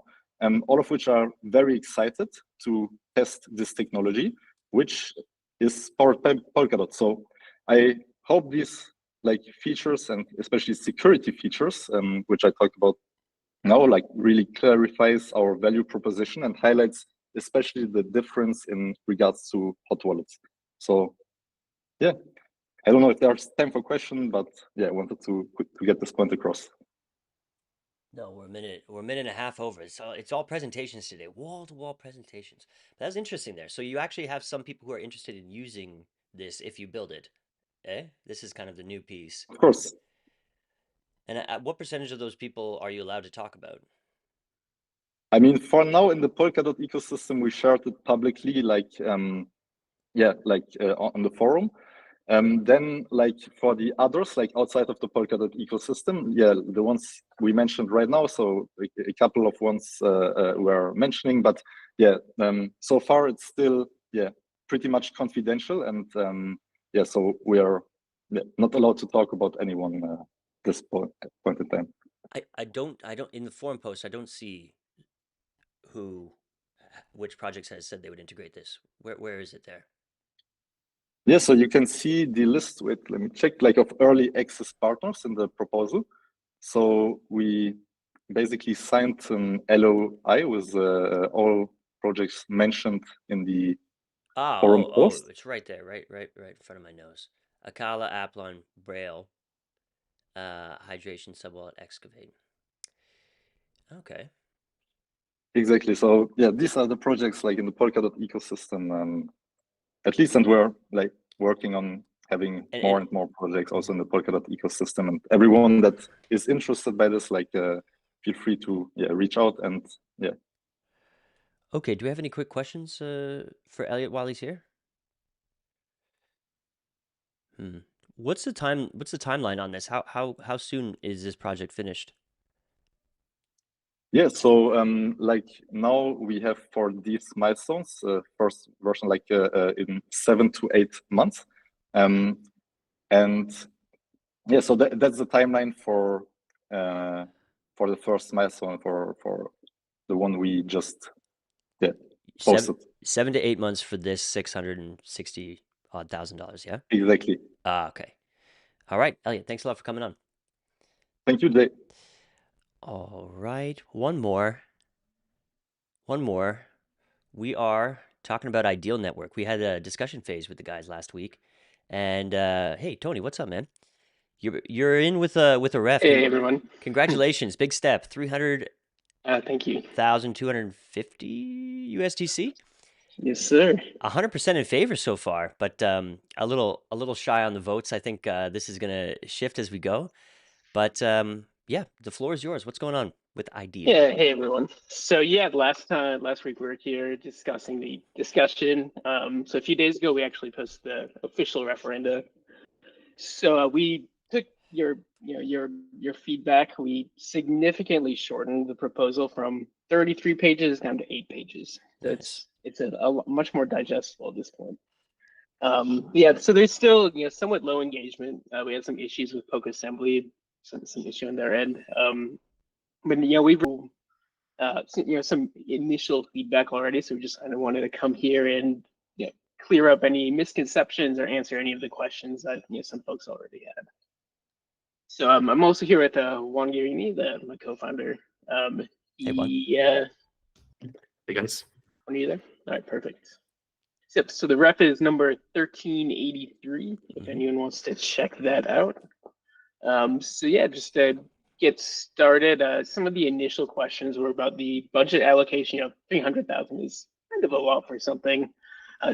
All of which are very excited to test this technology, which is powered by Polkadot. So I hope these like features and especially security features, which I talked about now, like really clarifies our value proposition and highlights especially the difference in regards to hot wallets. So yeah, I don't know if there's time for question, but yeah, I wanted to get this point across. No, we're a minute and a half over. It's all presentations today, wall-to-wall presentations. That's interesting there. So you actually have some people who are interested in using this if you build it. This is kind of the new piece. Of course. And at what percentage of those people are you allowed to talk about? I mean, for now in the Polkadot ecosystem, we shared it publicly, like on the forum. Then like for the others, like outside of the Polkadot ecosystem, yeah, the ones we mentioned right now, so a couple of ones we're mentioning, but yeah, so far it's still, yeah, pretty much confidential, and yeah, so we are not allowed to talk about anyone this point in time. I don't in the forum post I don't see which projects has said they would integrate this. Where is it there? Yeah, so you can see the list with, let me check, like of early access partners in the proposal. So we basically signed an LOI with all projects mentioned in the forum post. Oh, it's right there, right in front of my nose. Akala, Aplon, Braille, Hydration, Subwallet, Excavate. Okay. Exactly. So yeah, these are the projects like in the Polkadot ecosystem, at least, and we're like working on having more and more projects also in the Polkadot ecosystem. And everyone that is interested by this, like, feel free to reach out and yeah. Okay. Do we have any quick questions for Elliot while he's here? What's the timeline on this? How soon is this project finished? Yeah, so like now we have for these milestones, first version like in 7 to 8 months, and yeah, so that's the timeline for the first milestone for the one we just posted. 7 to 8 months for this $660,000. Yeah. Exactly. Okay. All right, Elliot. Thanks a lot for coming on. Thank you, Jay. All right, one more. We are talking about Ideal Network. We had a discussion phase with the guys last week, and hey, Tony, what's up, man? You're in with a ref. Hey everyone. Congratulations, big step. 300. Thank you. 1,250 USDC. Yes, sir. 100% in favor so far, but a little shy on the votes. I think this is gonna shift as we go. But yeah, the floor is yours. What's going on with Ideal? Yeah, hey everyone. So yeah, last week we were here discussing the discussion. So a few days ago we actually posted the official referenda. So we took your feedback. We significantly shortened the proposal from 33 pages down to 8 pages. So it's a much more digestible at this point. Yeah, so there's still somewhat low engagement. We had some issues with Poke Assembly, some issue on their end. But we've some initial feedback already, so we just kind of wanted to come here and clear up any misconceptions or answer any of the questions that some folks already had. So I'm also here with Juan Guarini, my co-founder. Hey, Juan. Yeah. Hey guys. Are you there? All right, perfect. So the rep is number 1383. If anyone wants to check that out. So yeah, just to get started, some of the initial questions were about the budget allocation. 300,000 is kind of a lot for something.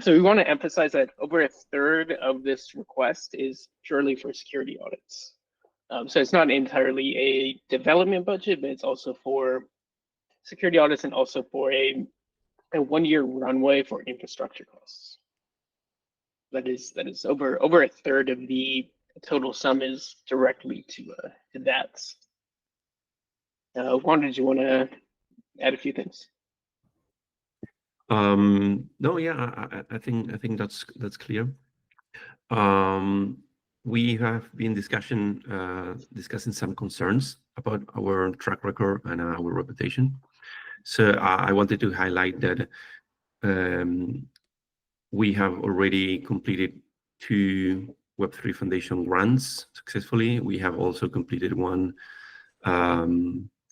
So we want to emphasize that over a third of this request is purely for security audits. So it's not entirely a development budget, but it's also for security audits and also for a 1-year runway for infrastructure costs. That is over a third of the total sum is directly to that. Juan, did you want to add a few things? No, yeah, I think that's clear. We have been discussing some concerns about our track record and our reputation. So I wanted to highlight that we have already completed 2 Web3 Foundation grants successfully. We have also completed one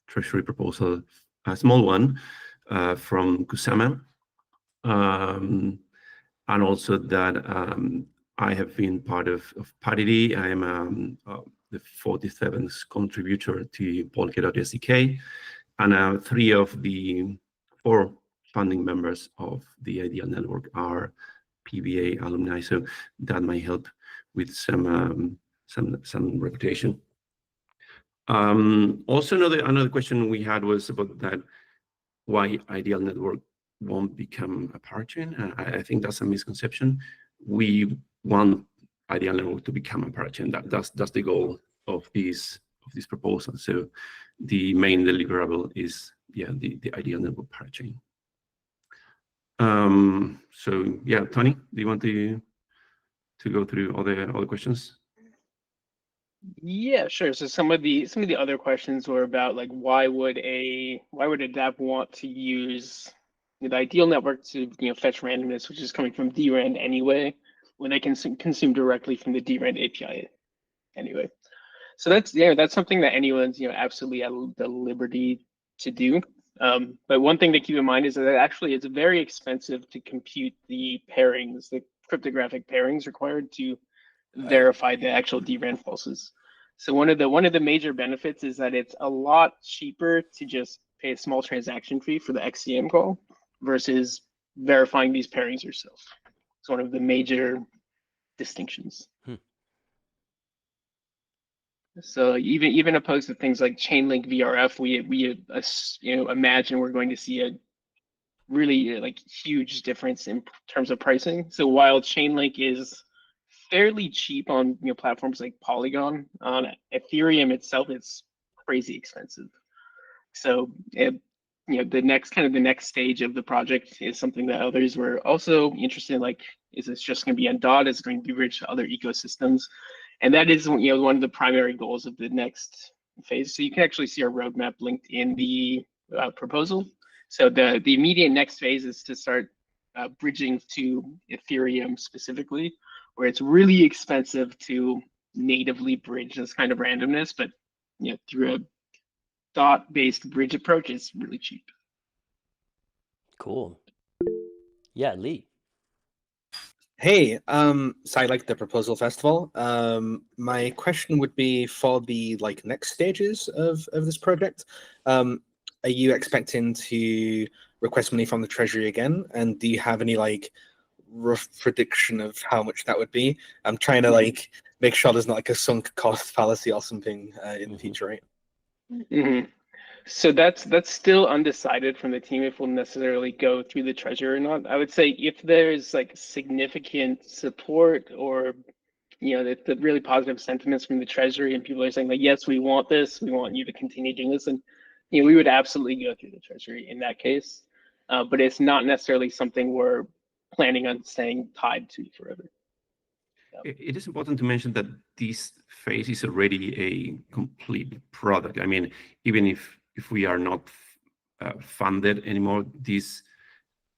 treasury proposal, a small one from Kusama. And also that I have been part of Parity. I am the 47th contributor to Polkadot SDK, and 3 of the 4 founding members of the Ideal Network are PBA alumni, so that might help with some reputation. Also, another question we had was about that why Ideal Network won't become a parachain. I think that's a misconception. We want Ideal Network to become a parachain. That's the goal of this proposal. So the main deliverable is the Ideal Network parachain. So yeah, Tony, do you want to go through all the questions? Yeah, sure. So some of the other questions were about like why would a DApp want to use the Ideal Network to fetch randomness, which is coming from DRAND anyway, when they can consume directly from the DRAND API anyway. So that's something that anyone's absolutely at the liberty to do. But one thing to keep in mind is that actually it's very expensive to compute the pairings, the cryptographic pairings required to verify the actual DRAND falses. So one of the major benefits is that it's a lot cheaper to just pay a small transaction fee for the XCM call versus verifying these pairings yourself. It's one of the major distinctions. So even opposed to things like Chainlink VRF, we imagine we're going to see a really huge difference in terms of pricing. So while Chainlink is fairly cheap on platforms like Polygon, on Ethereum itself it's crazy expensive. So the next stage of the project is something that others were also interested in, like, is this just going to be on DOT? Is it going to be bridged to other ecosystems? And that is one of the primary goals of the next phase. So you can actually see our roadmap linked in the proposal. So the immediate next phase is to start bridging to Ethereum specifically, where it's really expensive to natively bridge this kind of randomness, but through a DOT-based bridge approach, it's really cheap. Cool. Yeah, Lee. Hey, so I like the proposal festival. My question would be for the next stages of this project. Are you expecting to request money from the treasury again? And do you have any rough prediction of how much that would be? I'm trying to make sure there's not a sunk cost fallacy or something in the future, right? Mm-hmm. So that's still undecided from the team if we'll necessarily go through the treasury or not. I would say if there's significant support or the really positive sentiments from the treasury and people are saying yes, we want this, we want you to continue doing this, and we would absolutely go through the treasury in that case. But it's not necessarily something we're planning on staying tied to forever. It is important to mention that this phase is already a complete product. I mean, even if we are not funded anymore, this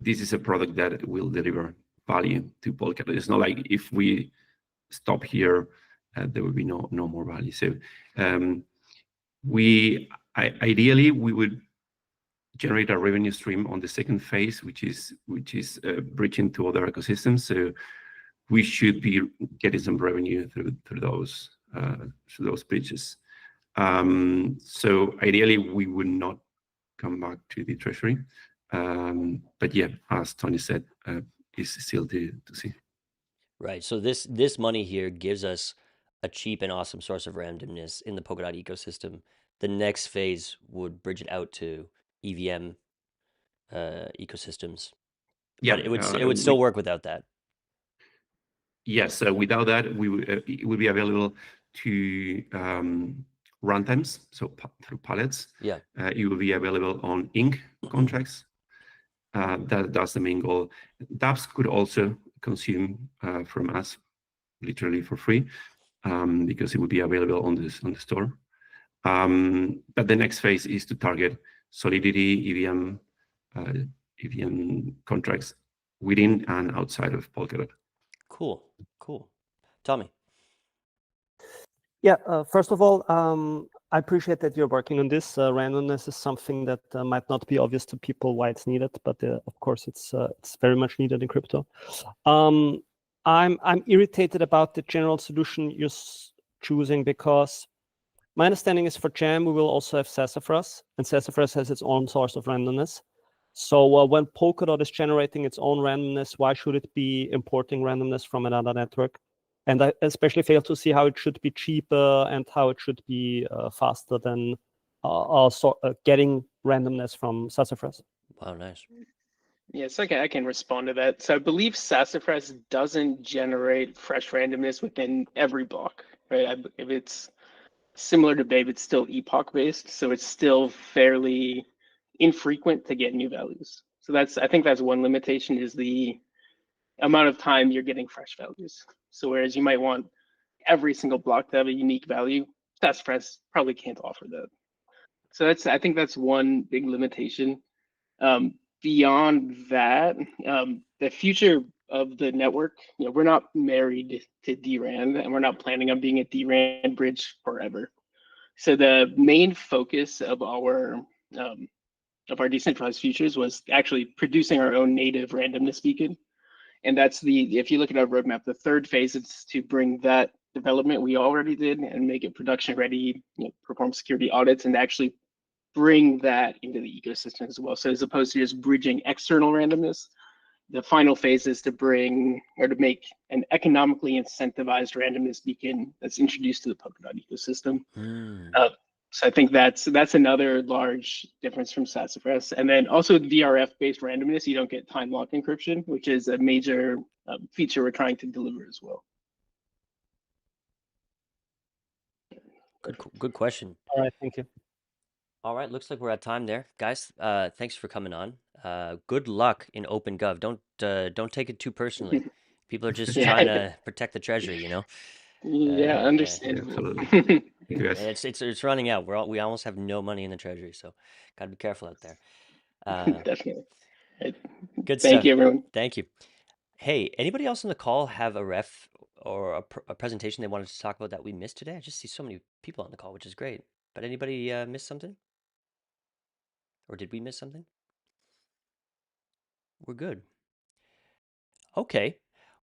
is a product that will deliver value to Polkadot. It's not like if we stop here, there will be no more value. So ideally we would generate a revenue stream on the second phase, which is bridging to other ecosystems. So we should be getting some revenue through those bridges. So ideally, we would not come back to the treasury, but yeah, as Tony said, is still to see. Right. So this money here gives us a cheap and awesome source of randomness in the Polkadot ecosystem. The next phase would bridge it out to EVM ecosystems. Yeah, but it would still work without that. Yes, so without that, it would be available to runtimes, so through pallets. Yeah. It will be available on ink contracts. That's the main goal. dApps could also consume from us literally for free because it would be available on the store. But the next phase is to target Solidity, EVM contracts within and outside of Polkadot. Cool. Tommy. Yeah, first of all, I appreciate that you're working on this. Randomness is something that might not be obvious to people why it's needed, but of course it's very much needed in crypto. I'm irritated about the general solution you're choosing because my understanding is for Jam we will also have Sassafras, and Sassafras has its own source of randomness. So when Polkadot is generating its own randomness, why should it be importing randomness from another network? And I especially fail to see how it should be cheaper and how it should be faster than getting randomness from Sassafras. Wow, nice. Yes, I can respond to that. So I believe Sassafras doesn't generate fresh randomness within every block, right? If it's similar to Babe, it's still epoch based, so it's still fairly infrequent to get new values. So I think that's one limitation, is the amount of time you're getting fresh values. So whereas you might want every single block to have a unique value, Sassafras probably can't offer that. So I think that's one big limitation. Beyond that, the future of the network, we're not married to DRAND, and we're not planning on being a DRAND bridge forever. So the main focus of our decentralized futures was actually producing our own native randomness beacon. And that's if you look at our roadmap, the third phase is to bring that development we already did and make it production ready, perform security audits, and actually bring that into the ecosystem as well. So as opposed to just bridging external randomness, the final phase is to bring or to make an economically incentivized randomness beacon that's introduced to the Polkadot ecosystem. So I think that's another large difference from Sassafras. And then also with VRF-based randomness, you don't get time lock encryption, which is a major feature we're trying to deliver as well. Good question. All right, thank you. All right, looks like we're at time there, guys. Thanks for coming on. Good luck in OpenGov. Don't take it too personally. People are just trying to protect the treasury, Yeah, understandable. It's running out. We almost have no money in the treasury, so gotta be careful out there. Definitely. Good Thank stuff. you, everyone. Thank you. Hey, anybody else on the call have a ref or a presentation they wanted to talk about that we missed today? I just see so many people on the call, which is great. But anybody miss something? Or did we miss something? We're good. Okay.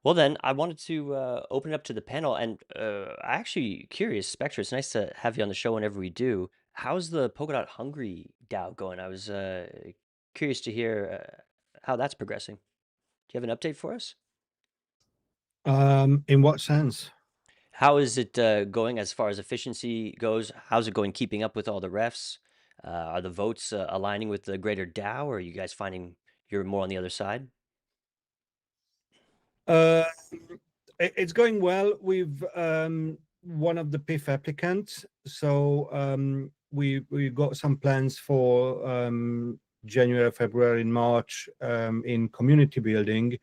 Well, then I wanted to open it up to the panel, and I'm actually curious, Spectre. It's nice to have you on the show whenever we do. How's the Polkadot Hungary DAO going? I was curious to hear how that's progressing. Do you have an update for us? In what sense? How is it going as far as efficiency goes? How's it going keeping up with all the refs? Are the votes aligning with the greater DAO, or are you guys finding you're more on the other side? It's going well with one of the PIF applicants. So we got some plans for January, February, and March in community building.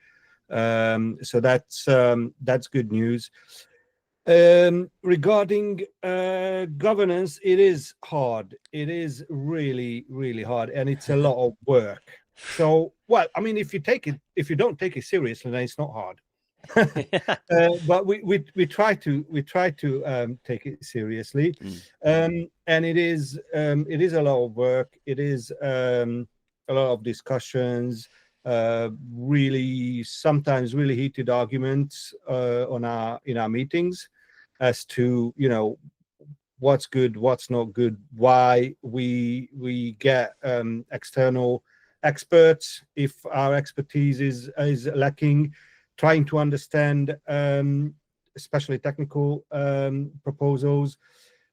So that's good news. Regarding governance, it is hard. It is really, really hard, and it's a lot of work. So, well, I mean, if you don't take it seriously, then it's not hard. But we try to take it seriously, and it is a lot of work. It is a lot of discussions, sometimes really heated arguments in our meetings as to what's good, what's not good, why we get external experts if our expertise is lacking, trying to understand especially technical proposals,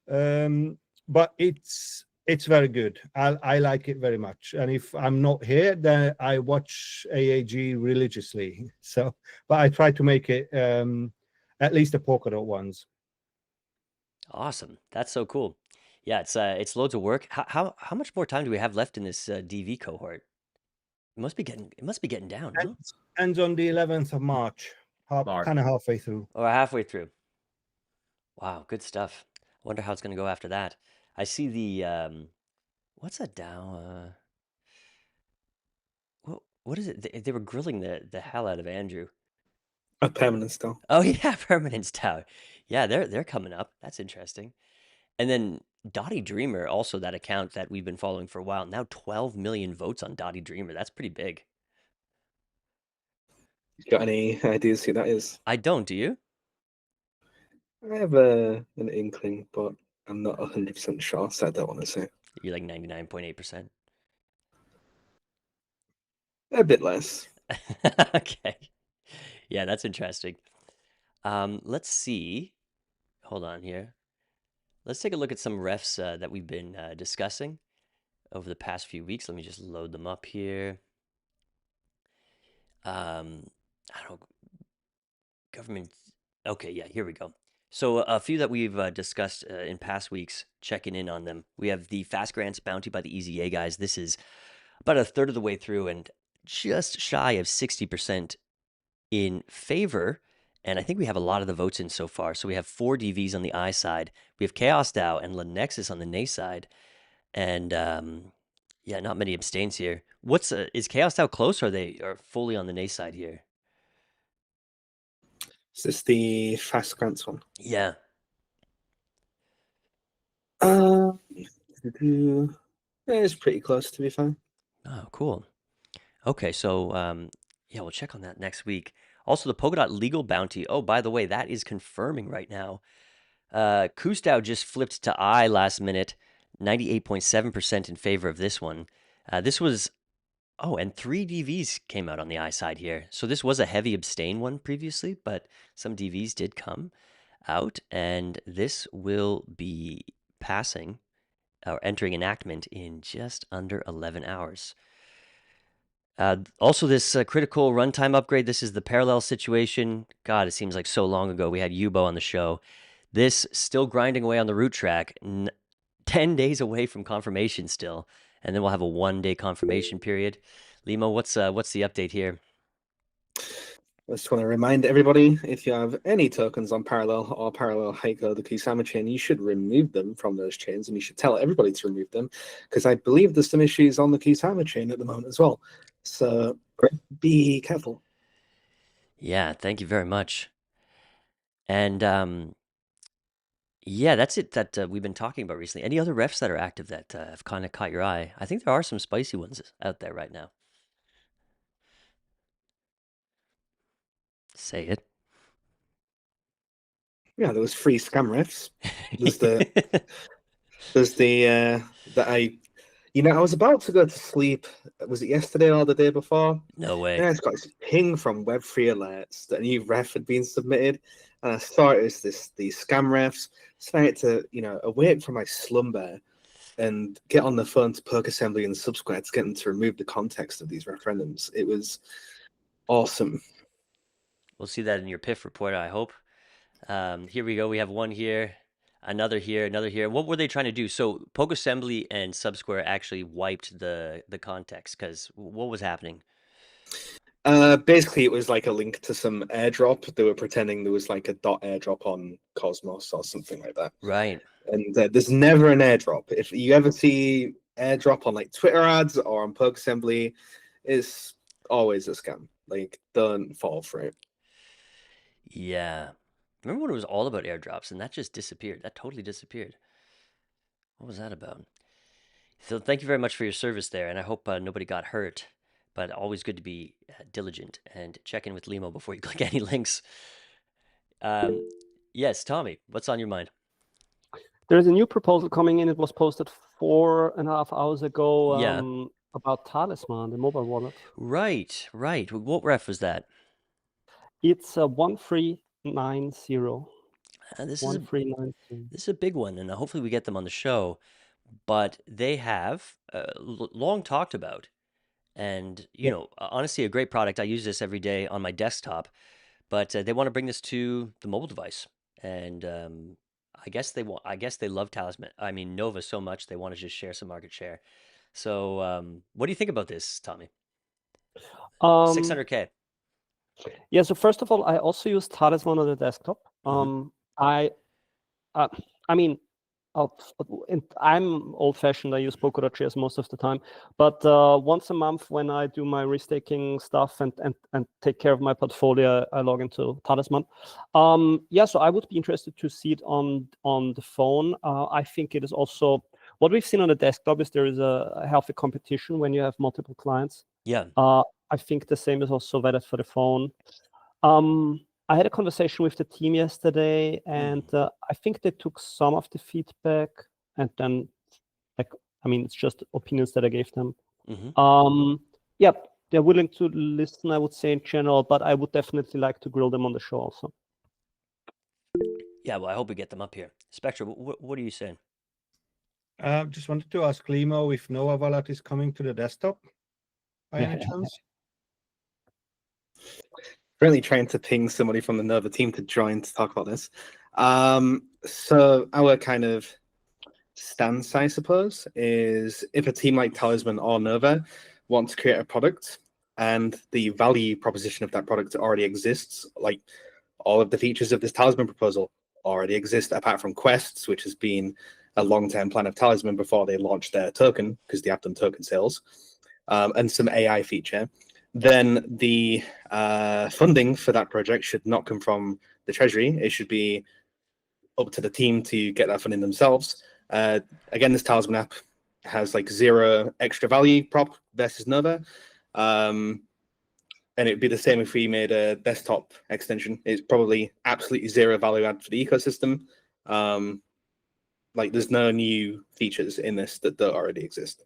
but it's very good. I like it very much, and if I'm not here, then I watch AAG religiously. So, but I try to make it at least the Polkadot ones. Awesome. That's so cool. Yeah, it's loads of work. How much more time do we have left in this DV cohort? It must be getting down, no? Ends on the 11th of March, kind of halfway through. Or halfway through. Wow, good stuff. I wonder how it's going to go after that. I see the what's that DAO? What is it? They were grilling the hell out of Andrew. A permanence DAO. Oh yeah, permanence DAO. Yeah, they're coming up. That's interesting. And then Dottie Dreamer, also that account that we've been following for a while. Now 12 million votes on Dottie Dreamer. That's pretty big. Got any ideas who that is? I don't. Do you? I have an inkling, but I'm not 100% sure, so I don't want to say. You're like 99.8%. A bit less. Okay. Yeah, that's interesting. Let's see. Hold on here. Let's take a look at some refs that we've been discussing over the past few weeks. Let me just load them up here. I don't know. Government. Okay, yeah, here we go. So a few that we've discussed in past weeks, checking in on them. We have the Fast Grants Bounty by the EZA guys. This is about a third of the way through and just shy of 60% in favor. And I think we have a lot of the votes in so far. So we have 4 DVs on the I side. We have Chaos DAO and Lenexus on the nay side. And yeah, not many abstains here. Is Chaos DAO close, or are they fully on the nay side here? Is this the Fast Grants one? Yeah. It's pretty close, to be fair. Oh, cool. Okay, so yeah, we'll check on that next week. Also, the Polkadot legal bounty. Oh, by the way, that is confirming right now. Kustau just flipped to I last minute, 98.7% in favor of this one. This was, and 3 DVs came out on the I side here. So this was a heavy abstain one previously, but some DVs did come out, and this will be passing or entering enactment in just under 11 hours. Also, this critical runtime upgrade, this is the parallel situation. God, it seems like so long ago. We had Yubo on the show. This still grinding away on the root track, 10 days away from confirmation still. And then we'll have a 1-day confirmation period. Limo, what's the update here? I just want to remind everybody, if you have any tokens on Parallel or Parallel Heiko, the Kusama chain, you should remove them from those chains, and you should tell everybody to remove them, because I believe there's some issues on the Kusama chain at the moment as well. So be careful. Yeah, thank you very much. And yeah, that's it that we've been talking about recently. Any other refs that are active that have kind of caught your eye? I think there are some spicy ones out there right now. Say it. Yeah, there was free scam refs. There's the that I was about to go to sleep. Was it yesterday or the day before? No way. And I just got this ping from Web3 alerts that a new ref had been submitted, and I saw it as these scam refs. So I had to, awake from my slumber and get on the phone to Perk Assembly and Subsquare to get them to remove the context of these referendums. It was awesome. We'll see that in your PIF report, I hope. Here we go. We have one here, another here, another here. What were they trying to do? So Poke Assembly and Subsquare actually wiped the context, because what was happening? Basically, it was like a link to some airdrop. They were pretending there was like a dot airdrop on Cosmos or something like that. Right. And there's never an airdrop. If you ever see airdrop on like Twitter ads or on Poke Assembly, it's always a scam. Like, don't fall for it. Yeah. Remember when it was all about airdrops and that just disappeared? That totally disappeared. What was that about? So thank you very much for your service there, and I hope nobody got hurt. But always good to be diligent and check in with Limo before you click any links. Yes, Tommy, what's on your mind? There's a new proposal coming in. It was posted 4.5 hours ago about Talisman, the mobile wallet. Right. What ref was that? It's a 1390. This is a big one, and hopefully we get them on the show. But they have long talked about, and honestly, a great product. I use this every day on my desktop, but they want to bring this to the mobile device, and I guess they love Talisman. I mean, Nova so much they want to just share some market share. So, what do you think about this, Tommy? 600K. Yeah. So first of all, I also use Talisman on the desktop. I mean, I'm old-fashioned. I use Polkadot shares most of the time, but once a month when I do my restaking stuff and take care of my portfolio, I log into Talisman. So I would be interested to see it on the phone. I think it is also what we've seen on the desktop is there is a healthy competition when you have multiple clients. Yeah. I think the same is also valid for the phone. I had a conversation with the team yesterday, and I think they took some of the feedback, and then, it's just opinions that I gave them. They're willing to listen, I would say, in general, but I would definitely like to grill them on the show also. Yeah, well, I hope we get them up here. Spectre, what are you saying? Just wanted to ask Limo if Nova Wallet is coming to the desktop by any chance? Currently trying to ping somebody from the Nova team to join to talk about this. So our kind of stance, I suppose, is if a team like Talisman or Nova want to create a product and the value proposition of that product already exists, like all of the features of this Talisman proposal already exist, apart from quests, which has been a long-term plan of Talisman before they launched their token, because they have done token sales, and some AI feature, then the funding for that project should not come from the treasury. It should be up to the team to get that funding themselves. Again, this Talisman app has like 0 extra value prop versus Nova. And it'd be the same if we made a desktop extension. It's probably absolutely 0 value add for the ecosystem. There's no new features in this that don't already exist.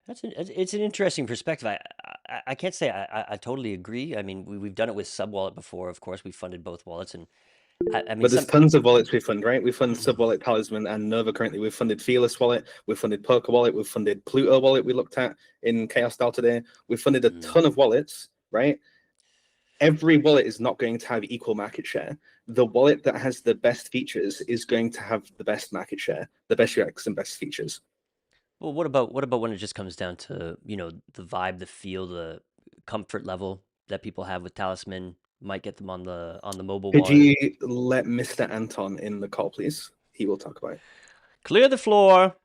It's an interesting perspective. I can't say I totally agree. I mean, we've done it with Subwallet before. Of course, we funded both wallets, and I mean, but there's tons of wallets we fund, right? We fund Subwallet, Talisman, and Nova currently. We've funded Fearless Wallet, we've funded Poker Wallet, we've funded Pluto Wallet. We looked at in Chaos DAO today. We've funded a ton of wallets, right? Every wallet is not going to have equal market share. The wallet that has the best features is going to have the best market share, the best UX and best features. Well, what about when it just comes down to, the vibe, the feel, the comfort level that people have with Talisman might get them on the mobile wallet? Could you let Mr. Anton in the call, please? He will talk about it. Clear the floor.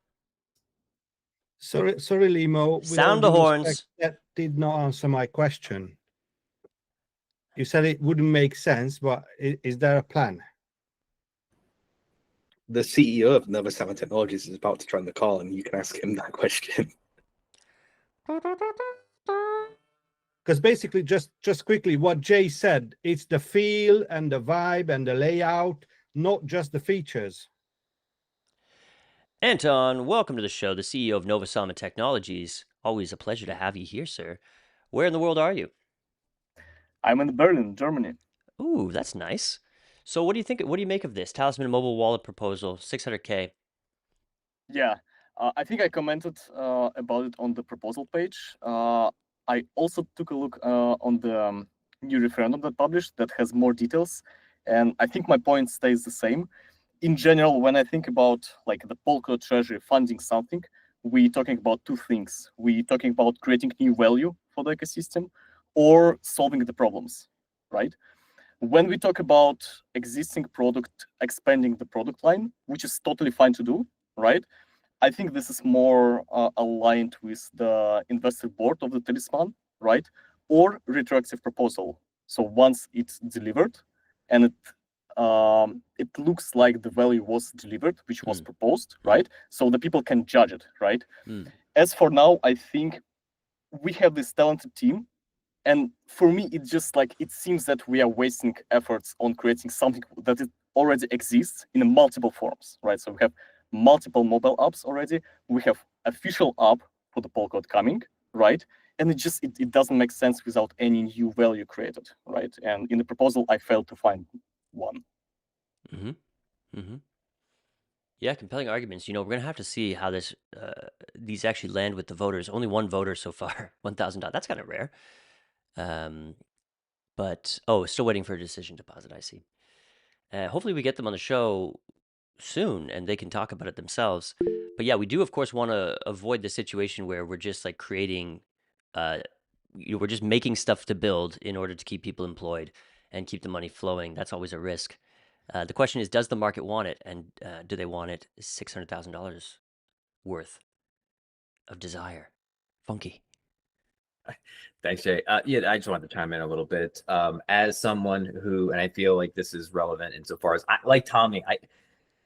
Sorry, Limo. Sound the horns. That did not answer my question. You said it wouldn't make sense, but is there a plan? The CEO of Nova 7 Technologies is about to join the call, and you can ask him that question. because basically, just quickly, what Jay said, it's the feel and the vibe and the layout, not just the features. Anton, welcome to the show, the CEO of Novasama Technologies. Always a pleasure to have you here, sir. Where in the world are you? I'm in Berlin, Germany. Ooh, that's nice. So what do you think? What do you make of this Talisman mobile wallet proposal, 600K? Yeah, I think I commented about it on the proposal page. I also took a look on the new referendum that published that has more details, and I think my point stays the same. In general, when I think about like the Polkadot treasury funding something, we talking about two things. We talking about creating new value for the ecosystem or solving the problems, right? When we talk about existing product, expanding the product line, which is totally fine to do, right? I think this is more aligned with the investor board of the Talisman, right? Or retroactive proposal. So once it's delivered and it looks like the value was delivered, which was proposed, right? So the people can judge it, right? As for now, I think we have this talented team. And for me, it's just like, it seems that we are wasting efforts on creating something that it already exists in multiple forms, right? So we have multiple mobile apps already. We have official app for the Polkadot coming, right? And it doesn't make sense without any new value created, right? And in the proposal, I failed to find one. Yeah, compelling arguments. You know, we're gonna have to see how these actually land with the voters. Only one voter so far, $1,000. That's kind of rare. But still waiting for a decision deposit. I see. Hopefully, we get them on the show soon, and they can talk about it themselves. But yeah, we do, of course, want to avoid the situation where we're just like creating, we're just making stuff to build in order to keep people employed and keep the money flowing. That's always a risk. The question is, does the market want it, and do they want it $600,000 worth of desire? Funky. Thanks, Jay. Yeah, I just wanted to chime in a little bit. As someone who, and I feel like this is relevant insofar as, like Tommy,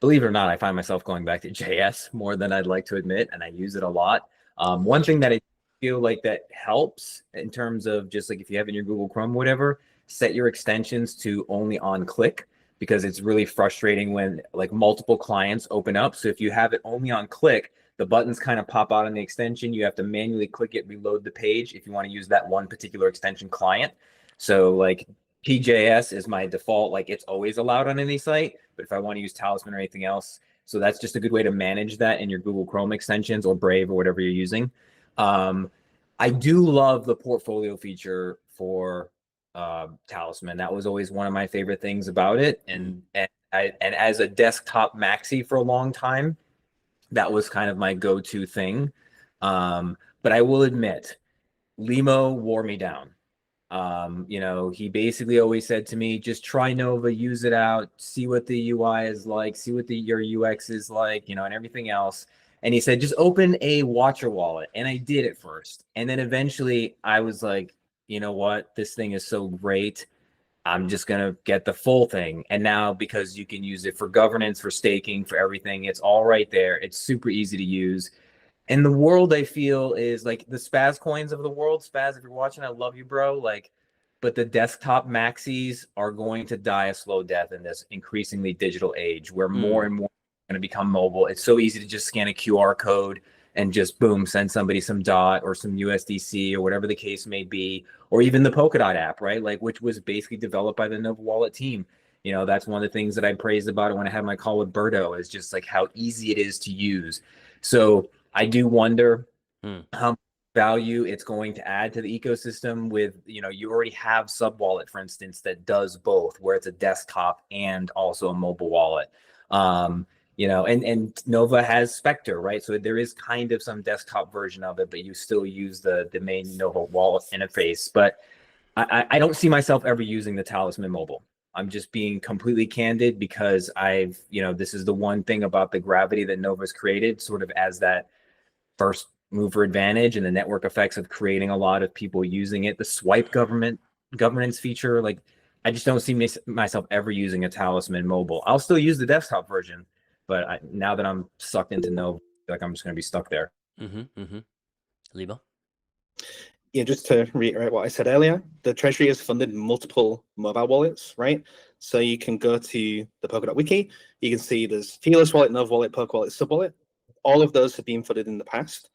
believe it or not, I find myself going back to JS more than I'd like to admit, and I use it a lot. One thing that I feel like that helps in terms of just like if you have in your Google Chrome, whatever, set your extensions to only on click, because it's really frustrating when like multiple clients open up. So if you have it only on click, the buttons kind of pop out on the extension. You have to manually click it, reload the page if you want to use that one particular extension client. So like PJS is my default, like it's always allowed on any site, but if I want to use Talisman or anything else, so that's just a good way to manage that in your Google Chrome extensions or Brave or whatever you're using. I do love the portfolio feature for Talisman. That was always one of my favorite things about it. And as a desktop maxi for a long time, that was kind of my go-to thing. But I will admit, Limo wore me down. You know, he basically always said to me, just try Nova, use it out, see what the UI is like, see what your UX is like, you know, and everything else. And he said, just open a Watcher wallet. And I did at first. And then eventually I was like, you know what, this thing is so great, I'm just going to get the full thing. And now, because you can use it for governance, for staking, for everything, it's all right there. It's super easy to use. And the world, I feel, is like the Spaz coins of the world. Spaz, if you're watching, I love you, bro. Like, but the desktop maxis are going to die a slow death in this increasingly digital age where more and more are going to become mobile. It's so easy to just scan a QR code and just boom, send somebody some DOT or some USDC or whatever the case may be, or even the Polkadot app, right? Like, which was basically developed by the Nova Wallet team. You know, that's one of the things that I praised about it when I had my call with Berto, is just like how easy it is to use. So I do wonder how much value it's going to add to the ecosystem with, you know, you already have Subwallet, for instance, that does both, where it's a desktop and also a mobile wallet. You know, and Nova has Spectre, right? So there is kind of some desktop version of it, but you still use the main Nova wallet interface. But I don't see myself ever using the Talisman mobile. I'm just being completely candid because this is the one thing about the gravity that Nova's created, sort of as that first mover advantage and the network effects of creating a lot of people using it. The swipe governance feature, like I just don't see myself ever using a Talisman mobile. I'll still use the desktop version, but now that I'm sucked into Nova, like I'm just going to be stuck there. Lebo? Yeah, just to reiterate what I said earlier, the Treasury has funded multiple mobile wallets, right? So you can go to the Polkadot wiki, you can see there's Fearless Wallet, Nova Wallet, Polka Wallet, Sub Wallet. All of those have been funded in the past.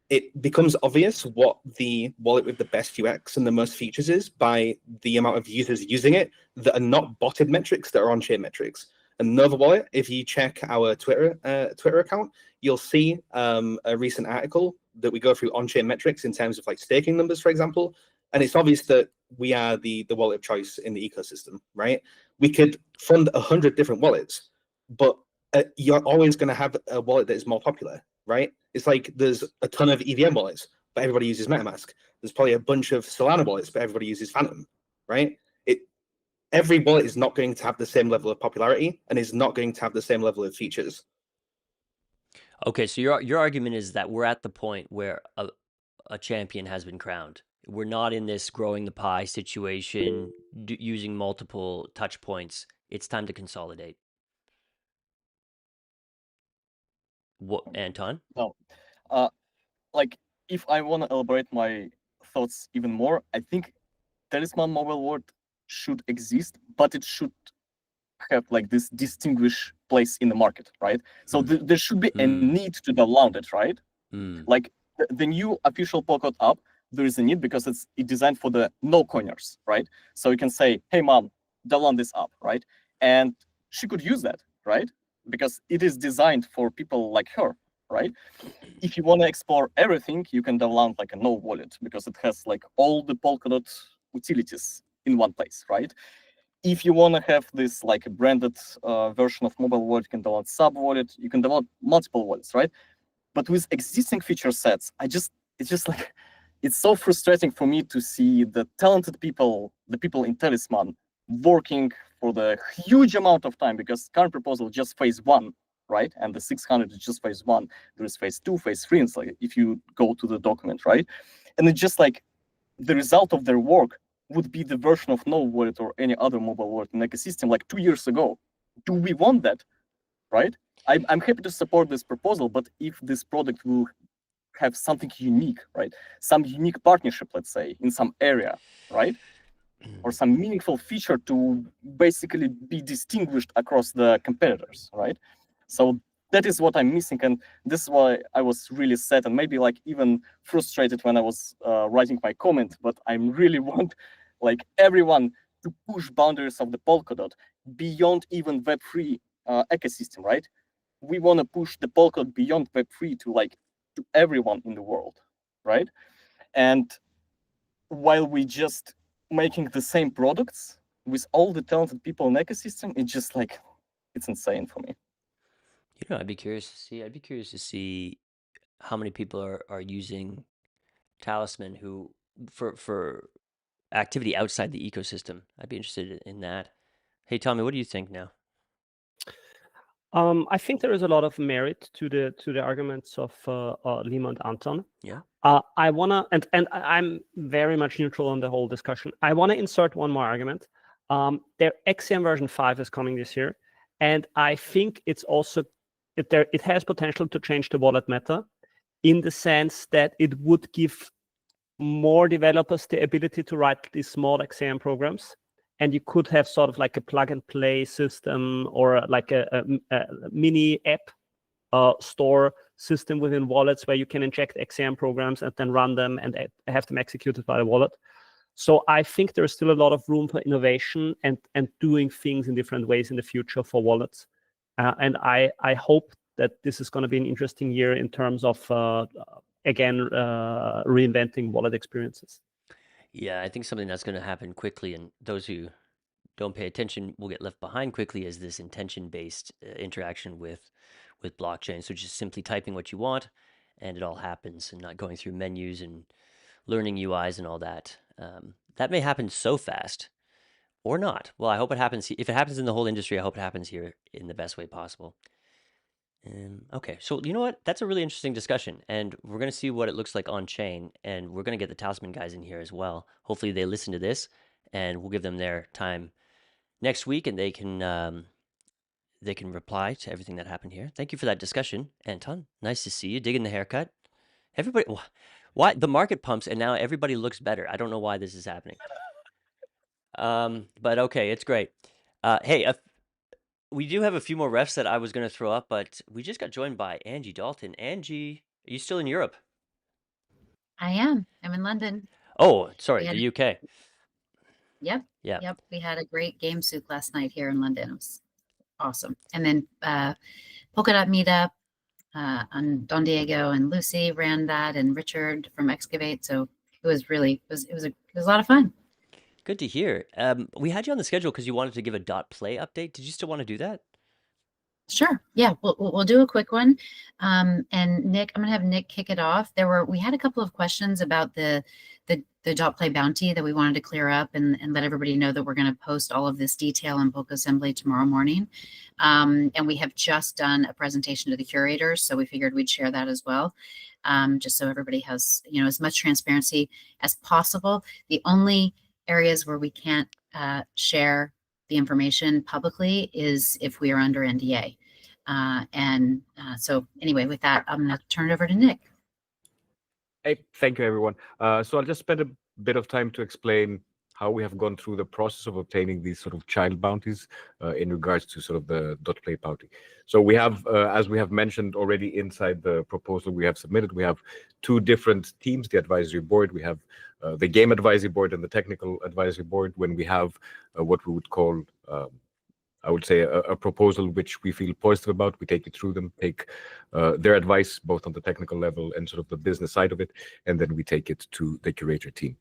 It becomes obvious what the wallet with the best UX and the most features is by the amount of users using it that are not botted metrics, that are on-chain metrics. And Nova Wallet, if you check our Twitter account, you'll see a recent article that we go through on-chain metrics in terms of like staking numbers, for example. And it's obvious that we are the wallet of choice in the ecosystem, right? We could fund 100 different wallets, but you're always going to have a wallet that is more popular, right? It's like there's a ton of EVM wallets, but everybody uses MetaMask. There's probably a bunch of Solana wallets, but everybody uses Phantom, right? Every wallet is not going to have the same level of popularity and is not going to have the same level of features. Okay, so your argument is that we're at the point where a champion has been crowned. We're not in this growing the pie situation, using multiple touch points. It's time to consolidate. What, Anton? No, like if I want to elaborate my thoughts even more, I think Talisman mobile wallet should exist, but it should have like this distinguished place in the market, right? So there should be a need to download it, right? Like the new official Polkadot app, there is a need because it's designed for the no coiners, right? So you can say, hey mom, download this app, right? And she could use that, right? Because it is designed for people like her, right? If you want to explore everything, you can download like a no wallet because it has like all the Polkadot utilities in one place, right? If you want to have this like a branded version of mobile wallet, you can download sub wallet, you can download multiple wallets, right? But with existing feature sets, it's just like, it's so frustrating for me to see the talented people, the people in Talisman, working for the huge amount of time, because current proposal just phase 1, right? And the 600 is just phase 1. There is phase 2, phase 3, and so if you go to the document, right? And it's just like the result of their work would be the version of no wallet or any other mobile wallet in ecosystem like 2 years ago. Do we want that, right? I'm happy to support this proposal, but if this product will have something unique, right? Some unique partnership, let's say, in some area, right? Or some meaningful feature to basically be distinguished across the competitors, right? So that is what I'm missing, and this is why I was really sad and maybe like even frustrated when I was writing my comment, but I really want like everyone to push boundaries of the Polkadot beyond even Web3 ecosystem, right? We want to push the Polkadot beyond Web3 to like to everyone in the world, right? And while we just making the same products with all the talented people in the ecosystem, it's just like, it's insane for me. You know, I'd be curious to see how many people are using Talisman who for activity outside the ecosystem. I'd be interested in that. Hey, Tommy, what do you think now? I think there is a lot of merit to the arguments of Lima and Anton. Yeah. I wanna and I'm very much neutral on the whole discussion. I wanna insert one more argument. Their XCM version 5 is coming this year, and I think it's also it has potential to change the wallet meta, in the sense that it would give more developers the ability to write these small XAM programs, and you could have sort of like a plug and play system or like a mini app store system within wallets where you can inject XAM programs and then run them and have them executed by the wallet. So I think there's still a lot of room for innovation and doing things in different ways in the future for wallets. And I hope that this is going to be an interesting year in terms of again, reinventing wallet experiences. Yeah, I think something that's going to happen quickly, and those who don't pay attention will get left behind quickly, is this intention-based interaction with blockchain. So just simply typing what you want, and it all happens, and not going through menus and learning UIs and all that. That may happen so fast, or not. Well, I hope it happens. If it happens in the whole industry, I hope it happens here in the best way possible. Okay, so you know what? That's a really interesting discussion, and we're going to see what it looks like on chain, and we're going to get the Talisman guys in here as well. Hopefully they listen to this, and we'll give them their time next week, and they can reply to everything that happened here. Thank you for that discussion, Anton. Nice to see you. Digging the haircut. Everybody, Why the market pumps and now everybody looks better. I don't know why this is happening. But okay, it's great. Hey, we do have a few more refs that I was going to throw up, but we just got joined by Angie Dalton. Angie, are you still in Europe? I am. I'm in London. Oh, sorry, We had the UK. Yep. Yeah. Yep. We had a great game souk last night here in London. It was awesome. And then Polkadot meetup on Don Diego and Lucy ran that, and Richard from Excavate. So it was really it was a lot of fun. Good to hear. We had you on the schedule because you wanted to give a .play update. Did you still want to do that? Sure. Yeah, we'll do a quick one. And Nick, I'm gonna have Nick kick it off. We had a couple of questions about the .play bounty that we wanted to clear up and let everybody know that we're going to post all of this detail in Polka Assembly tomorrow morning. And we have just done a presentation to the curators, so we figured we'd share that as well, just so everybody has as much transparency as possible. The only areas where we can't share the information publicly is if we are under NDA. So anyway, with that, I'm going to turn it over to Nick. Hey, thank you, everyone. So I'll just spend a bit of time to explain how we have gone through the process of obtaining these sort of child bounties in regards to sort of the .play bounty. So we have, as we have mentioned already inside the proposal we have submitted, we have two different teams, the advisory board. We have the game advisory board and the technical advisory board. When we have what we would call I would say a proposal which we feel positive about, we take it through them, take their advice, both on the technical level and sort of the business side of it, and then we take it to the curator team.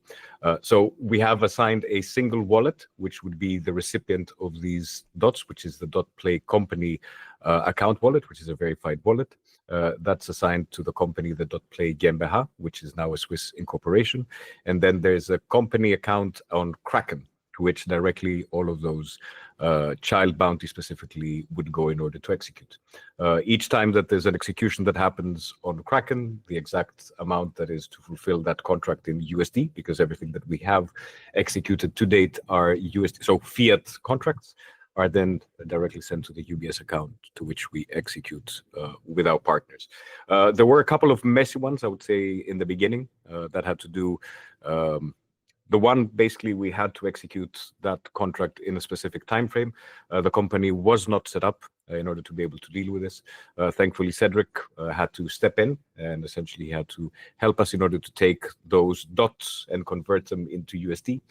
So we have assigned a single wallet, which would be the recipient of these dots, which is the .play company account wallet, which is a verified wallet. That's assigned to the company, the .play GmbH, which is now a Swiss incorporation. And then there's a company account on Kraken, to which directly all of those child bounty specifically would go in order to execute. Each time that there's an execution that happens on Kraken, the exact amount that is to fulfill that contract in USD, because everything that we have executed to date are USD, so fiat contracts, are then directly sent to the UBS account to which we execute with our partners. There were a couple of messy ones, I would say, in the beginning that had to do the one, basically, we had to execute that contract in a specific time frame. The company was not set up in order to be able to deal with this. Thankfully, Cedric had to step in and essentially had to help us in order to take those dots and convert them into USD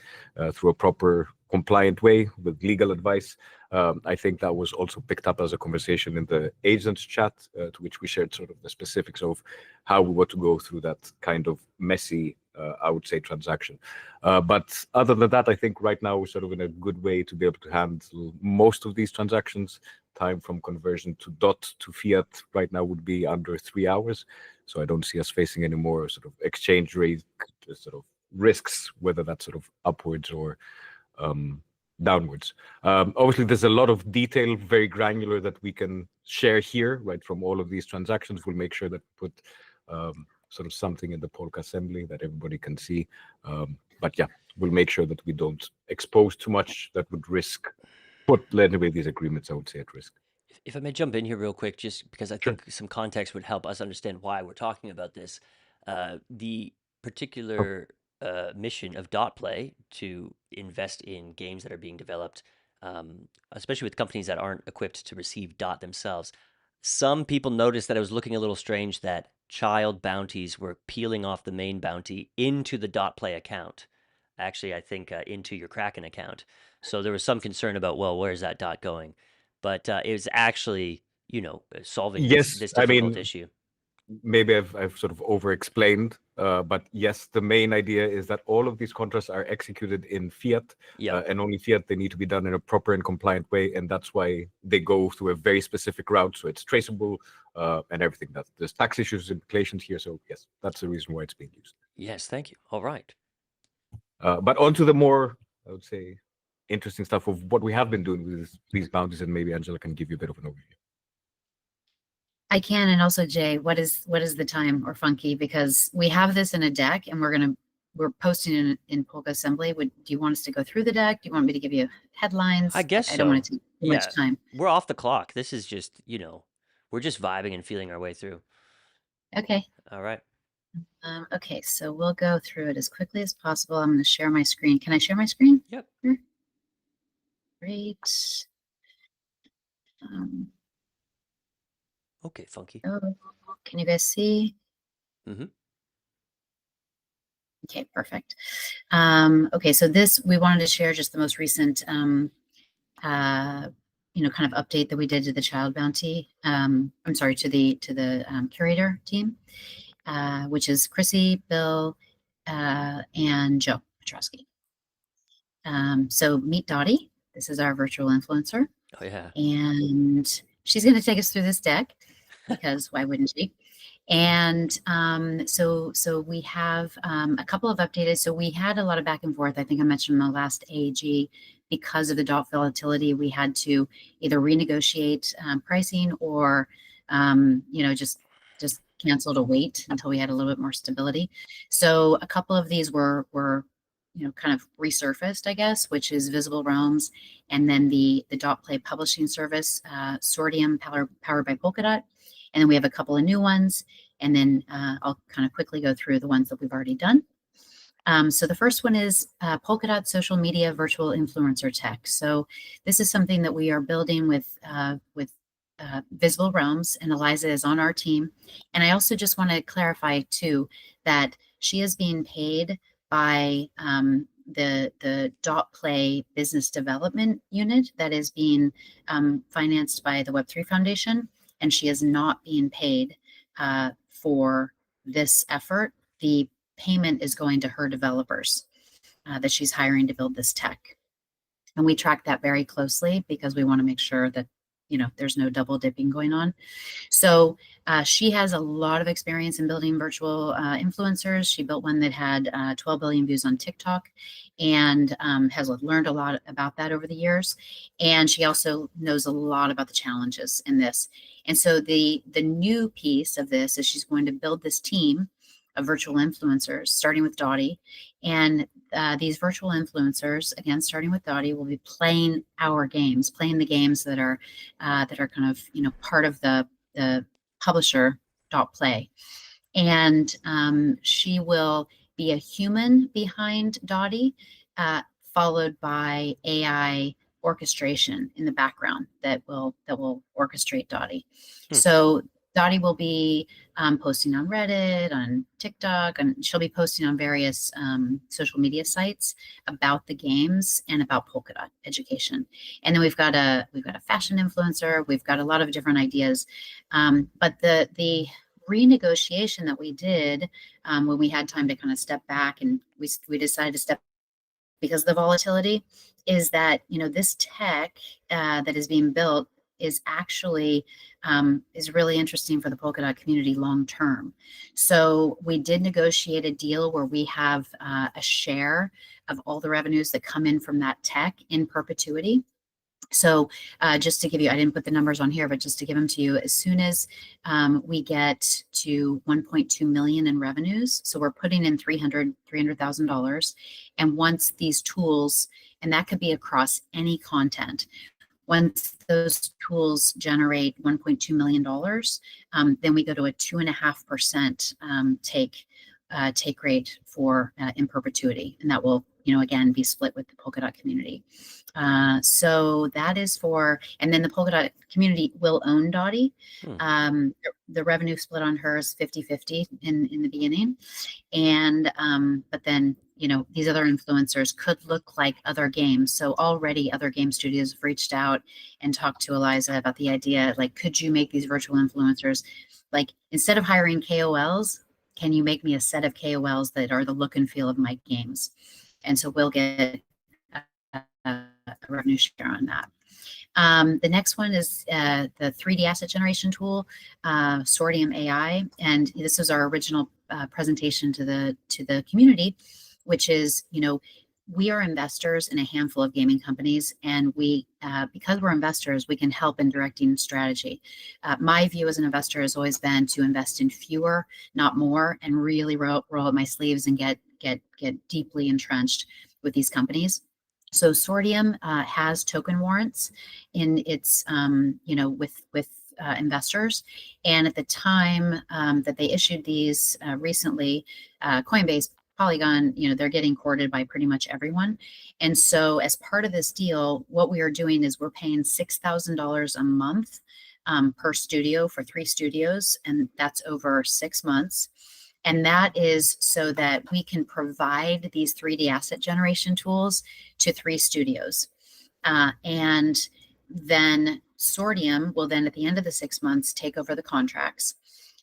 through a proper compliant way with legal advice. I think that was also picked up as a conversation in the agents chat, to which we shared sort of the specifics of how we were to go through that kind of messy, I would say, transaction. But other than that, I think right now we're sort of in a good way to be able to handle most of these transactions. Time from conversion to dot to fiat right now would be under 3 hours. So I don't see us facing any more sort of exchange rate sort of risks, whether that's sort of upwards or downwards. Obviously, there's a lot of detail, very granular, that we can share here, right, from all of these transactions. We'll make sure that we put sort of something in the Polka assembly that everybody can see. But yeah, we'll make sure that we don't expose too much that would put anyway these agreements, I would say, at risk. If I may jump in here real quick, just because I think some context would help us understand why we're talking about this. The particular mission of .play to invest in games that are being developed, especially with companies that aren't equipped to receive DOT themselves. Some people noticed that it was looking a little strange that child bounties were peeling off the main bounty into the .play account. Actually, I think into your Kraken account. So there was some concern about, well, where's that dot going? But it was actually, solving this difficult issue. Maybe I've sort of over-explained, but yes, the main idea is that all of these contracts are executed in fiat, and only fiat. They need to be done in a proper and compliant way, and that's why they go through a very specific route, so it's traceable and everything. There's tax issues, implications here, so yes, that's the reason why it's being used. Yes, thank you. All right. But on to the more, I would say, interesting stuff of what we have been doing with these bounties, and maybe Angela can give you a bit of an overview. I can, and also Jay, what is the time, or Funky, because we have this in a deck and we're posting it in Polka Assembly. Do you want us to go through the deck? Do you want me to give you headlines? I guess I don't want to take too much time. We're off the clock. This is just, we're just vibing and feeling our way through. Okay. All right. Okay, so we'll go through it as quickly as possible. I'm going to share my screen. Can I share my screen? Yep. Great. Okay, Funky. Oh, can you guys see? Mm-hmm. Okay, perfect. Okay, so this, we wanted to share just the most recent, kind of update that we did to the child bounty. I'm sorry, to the curator team, which is Chrissy, Bill, and Joe Petrosky. So meet Dottie. This is our virtual influencer. Oh yeah. And she's going to take us through this deck because why wouldn't she? And so we have a couple of updated. So we had a lot of back and forth. I think I mentioned in the last AAG, because of the DOT volatility, we had to either renegotiate pricing or just cancel to wait until we had a little bit more stability. So a couple of these were kind of resurfaced, I guess, which is Visible Realms, and then the dot play publishing service, Sortium, powered by Polkadot. And then we have a couple of new ones, and then I'll kind of quickly go through the ones that we've already done. So the first one is Polkadot social media virtual influencer tech. So this is something that we are building with Visible Realms, and Eliza is on our team. And I also just want to clarify too that she is being paid by the dot play business development unit that is being financed by the Web3 Foundation, and she is not being paid for this effort. The payment is going to her developers that she's hiring to build this tech. And we track that very closely because we want to make sure that there's no double dipping going on. So she has a lot of experience in building virtual influencers. She built one that had 12 billion views on TikTok, and has learned a lot about that over the years. And she also knows a lot about the challenges in this. And so the new piece of this is she's going to build this team of virtual influencers, starting with Dottie. And these virtual influencers, again, starting with Dottie, will be playing our games, playing the games that are kind of part of the publisher dot play. And she will be a human behind Dottie, followed by AI orchestration in the background that will orchestrate Dottie. So Dottie will be posting on Reddit, on TikTok, and she'll be posting on various social media sites about the games and about Polkadot education. And then we've got a fashion influencer. We've got a lot of different ideas. But the renegotiation that we did when we had time to kind of step back, and we decided to step because of the volatility, is that this tech that is being built is actually is really interesting for the Polkadot community long term. So we did negotiate a deal where we have a share of all the revenues that come in from that tech in perpetuity. So just to give you, I didn't put the numbers on here, but just to give them to you, as soon as we get to 1.2 million in revenues, so we're putting in $300,000, and once these tools, and that could be across any content, once those tools generate $1.2 million, then we go to a 2.5% take rate for in perpetuity, and that will again be split with the Polkadot community. So that is for, and then the Polkadot community will own Dottie. The revenue split on her is 50-50 in the beginning, and but then these other influencers could look like other games. So already other game studios have reached out and talked to Eliza about the idea, like, could you make these virtual influencers, like, instead of hiring KOLs, can you make me a set of KOLs that are the look and feel of my games? And so we'll get a revenue share on that. The next one is the 3D asset generation tool, Sortium AI, and this is our original presentation to the community, which is we are investors in a handful of gaming companies, and we because we're investors, we can help in directing strategy. My view as an investor has always been to invest in fewer, not more, and really roll up my sleeves and get deeply entrenched with these companies. So Sortium has token warrants in its with investors. And at the time that they issued these recently, Coinbase, Polygon, they're getting courted by pretty much everyone. And so as part of this deal, what we are doing is we're paying $6,000 a month per studio for 3 studios, and that's over 6 months. And that is so that we can provide these 3D asset generation tools to 3 studios. And then Sortium will then, at the end of the 6 months, take over the contracts.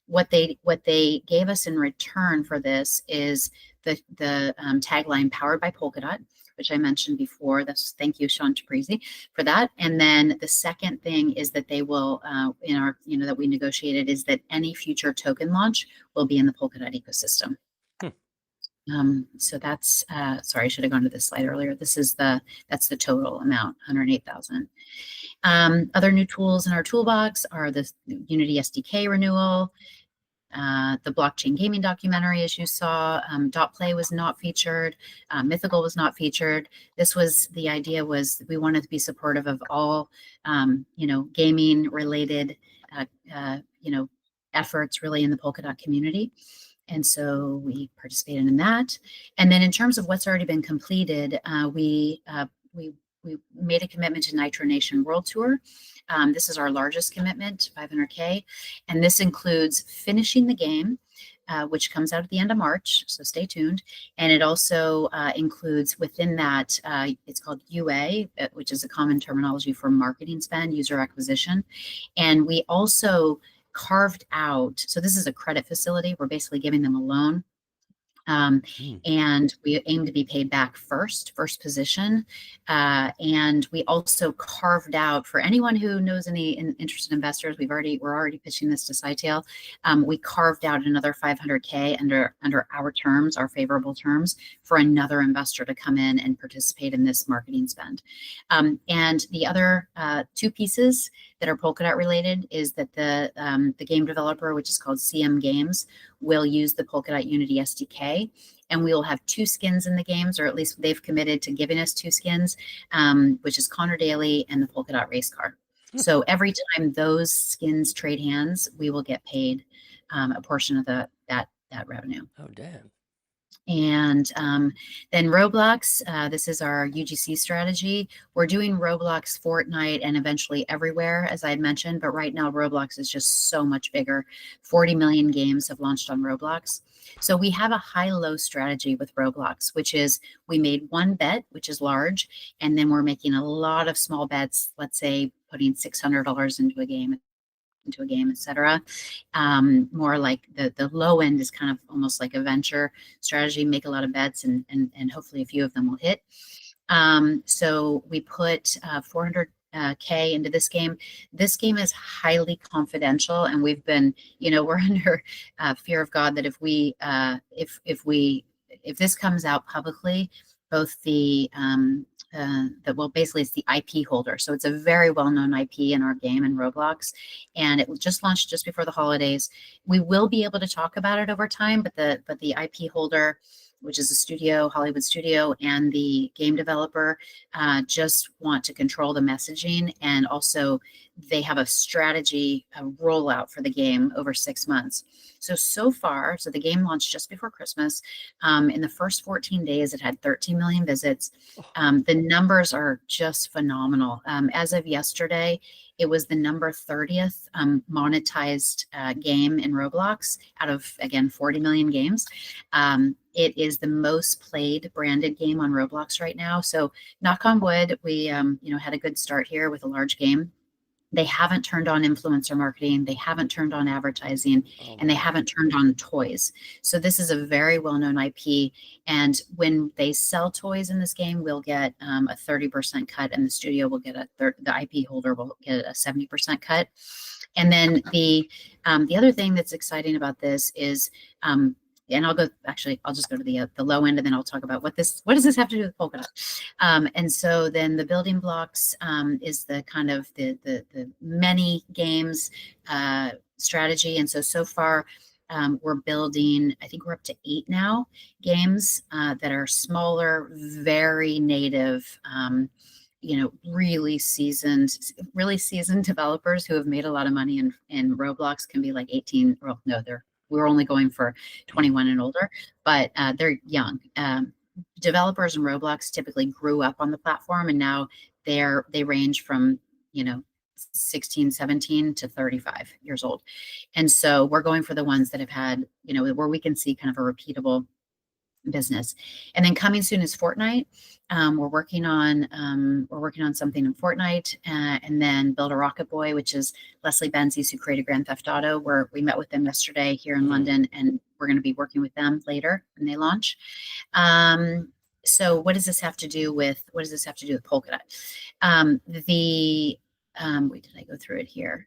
What they gave us in return for this is the tagline "Powered by Polkadot," which I mentioned before. Thank you, Sean Taprisi, for that. And then the second thing is that they will, in our, that we negotiated, is that any future token launch will be in the Polkadot ecosystem. So that's, sorry, I should have gone to this slide earlier. That's the total amount, 108,000. Other new tools in our toolbox are the Unity SDK renewal, the blockchain gaming documentary, as you saw. Play was not featured. Mythical was not featured. The idea was we wanted to be supportive of all, gaming related, efforts really in the Polkadot community. And so we participated in that. And then in terms of what's already been completed, we made a commitment to Nitro Nation World Tour. This is our largest commitment, 500K. And this includes finishing the game, which comes out at the end of March, so stay tuned. And it also includes within that, it's called UA, which is a common terminology for marketing spend, user acquisition. And we also carved out, so this is a credit facility. We're basically giving them a loan. And we aim to be paid back first position. And we also carved out, for anyone who knows any interested investors, we're already pitching this to Scytale. We carved out another 500K under our terms, our favorable terms, for another investor to come in and participate in this marketing spend. And the other 2 pieces that are Polkadot related is that the game developer, which is called CM Games, will use the Polkadot Unity SDK, and we will have 2 skins in the games, or at least they've committed to giving us 2 skins, which is Connor Daly and the Polkadot race car. So every time those skins trade hands, we will get paid a portion of that revenue. Oh, damn. And then Roblox, this is our UGC strategy. We're doing Roblox, Fortnite, and eventually everywhere, as I had mentioned, but right now Roblox is just so much bigger. 40 million games have launched on Roblox. So we have a high-low strategy with Roblox, which is we made 1 bet, which is large, and then we're making a lot of small bets, let's say putting $600 into a game, etc. More like the low end is kind of almost like a venture strategy, make a lot of bets and hopefully a few of them will hit. So we put 400K into this game. This game is highly confidential, and we've been, we're under fear of God that if this comes out publicly, both basically it's the IP holder. So it's a very well-known IP in our game in Roblox, and it just launched just before the holidays. We will be able to talk about it over time, but the IP holder, which is a studio, Hollywood studio, and the game developer just want to control the messaging, and also they have a strategy, a rollout for the game over 6 months. So far, the game launched just before Christmas. In the first 14 days, it had 13 million visits. The numbers are just phenomenal. As of yesterday, it was the number 30th monetized game in Roblox out of, again, 40 million games. It is the most played branded game on Roblox right now. So knock on wood, we had a good start here with a large game. They haven't turned on influencer marketing. They haven't turned on advertising, and they haven't turned on toys. So this is a very well-known IP. And when they sell toys in this game, we'll get a 30% cut, and the studio will get the IP holder will get a 70% cut. And then the other thing that's exciting about this is, and I'll just go to the low end, and then I'll talk about what does this have to do with Polkadot. And so then the building blocks is the kind of the many games strategy. And so far we're building, I think we're up to 8 now, games that are smaller, very native really seasoned developers who have made a lot of money in Roblox can be like 18. Well, no, we're only going for 21 and older, but they're young. Developers in Roblox typically grew up on the platform, and now they range from 16, 17 to 35 years old. And so we're going for the ones that have had, where we can see kind of a repeatable business. And then coming soon is Fortnite. We're working on something in Fortnite, and then Build a Rocket Boy, which is Leslie Benzies, who created Grand Theft Auto, where we met with them yesterday here in London, and we're going to be working with them later when they launch. So what does this have to do with Polkadot? Wait, did I go through it here?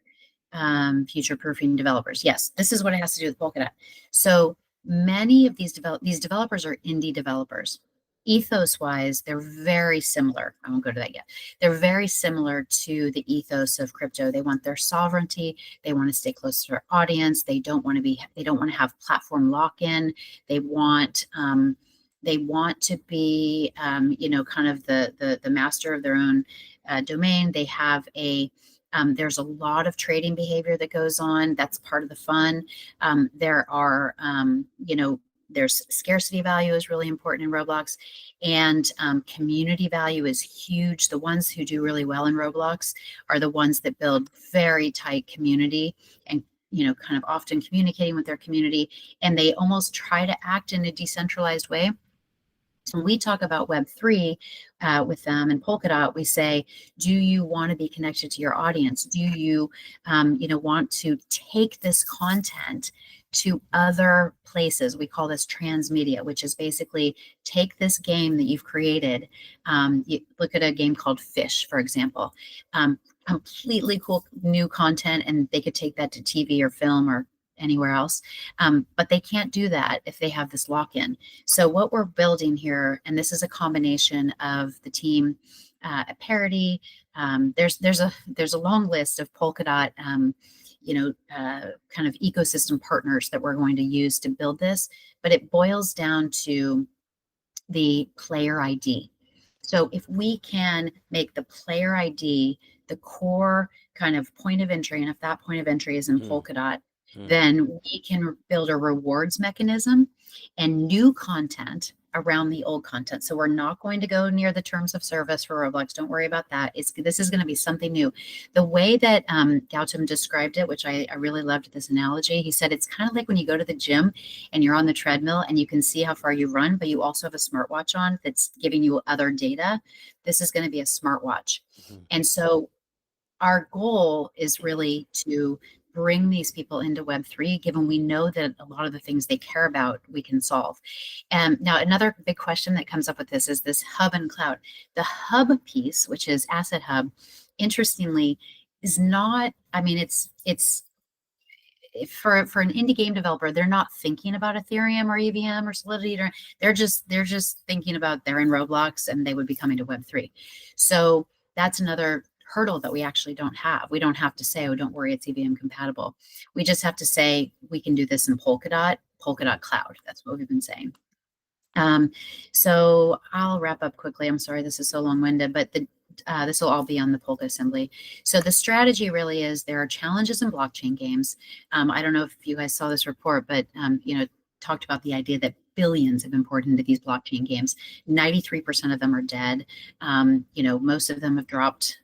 Future proofing developers. Yes, this is what it has to do with Polkadot. So many of these developers are indie developers. Ethos wise, they're very similar. I won't go to that yet. They're very similar to the ethos of crypto. They want their sovereignty. They want to stay close to their audience. They don't want to have platform lock-in. They want to be, kind of the master of their own domain. They have there's a lot of trading behavior that goes on. That's part of the fun. There's scarcity value is really important in Roblox, and community value is huge. The ones who do really well in Roblox are the ones that build very tight community and kind of often communicating with their community, and they almost try to act in a decentralized way. So when we talk about Web3 with them and Polkadot, we say, do you want to be connected to your audience? Do you, want to take this content to other places? We call this transmedia, which is basically take this game that you've created. You look at a game called Fish, for example, completely cool new content, and they could take that to TV or film or anywhere else. But they can't do that if they have this lock-in. So what we're building here, and this is a combination of the team at Parity. There's a long list of Polkadot, kind of ecosystem partners that we're going to use to build this, but it boils down to the player ID. So if we can make the player ID the core kind of point of entry, and if that point of entry is in Polkadot, then we can build a rewards mechanism and new content around the old content. So we're not going to go near the terms of service for Roblox. Don't worry about that. This is going to be something new. The way that Gautam described it, which I really loved this analogy, he said it's kind of like when you go to the gym and you're on the treadmill and you can see how far you run, but you also have a smartwatch on that's giving you other data. This is going to be a smartwatch. And so our goal is really to bring these people into Web3, given we know that a lot of the things they care about, we can solve. And now another big question that comes up with this is this hub and cloud. The hub piece, which is Asset Hub, interestingly, is not, it's for an indie game developer, they're not thinking about Ethereum or EVM or Solidity. They're just thinking about they're in Roblox and they would be coming to Web3. So that's another hurdle that we actually don't have. We don't have to say, oh, don't worry, it's EVM compatible. We just have to say, we can do this in Polkadot Cloud. That's what we've been saying. So I'll wrap up quickly. I'm sorry, this is so long-winded, but this will all be on the Polka assembly. So the strategy really is there are challenges in blockchain games. I don't know if you guys saw this report, but talked about the idea that billions have been poured into these blockchain games. 93% of them are dead. Most of them have dropped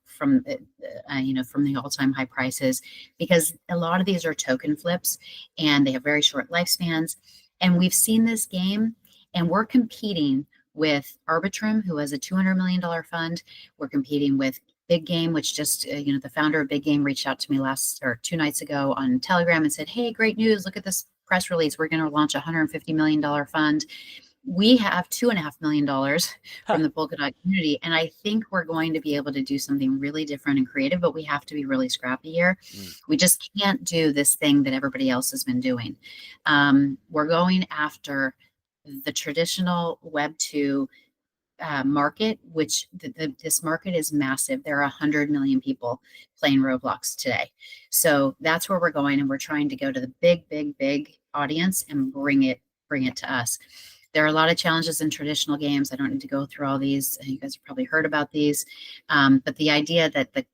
from the all-time high prices, because a lot of these are token flips and they have very short lifespans. And we've seen this game, and we're competing with Arbitrum, who has a $200 million fund. We're competing with Big Game, which just, the founder of Big Game reached out to me 2 nights ago on Telegram and said, hey, great news, look at this press release. We're going to launch a $150 million fund. We have $2.5 million from the Polkadot community, and I think we're going to be able to do something really different and creative, but we have to be really scrappy here. We just can't do this thing that everybody else has been doing. We're going after the traditional Web 2 market, which this market is massive. There are 100 million people playing Roblox today. So that's where we're going, and we're trying to go to the big audience and bring it to us. There are a lot of challenges in traditional games. I don't need to go through all these. You guys have probably heard about these. But the idea that the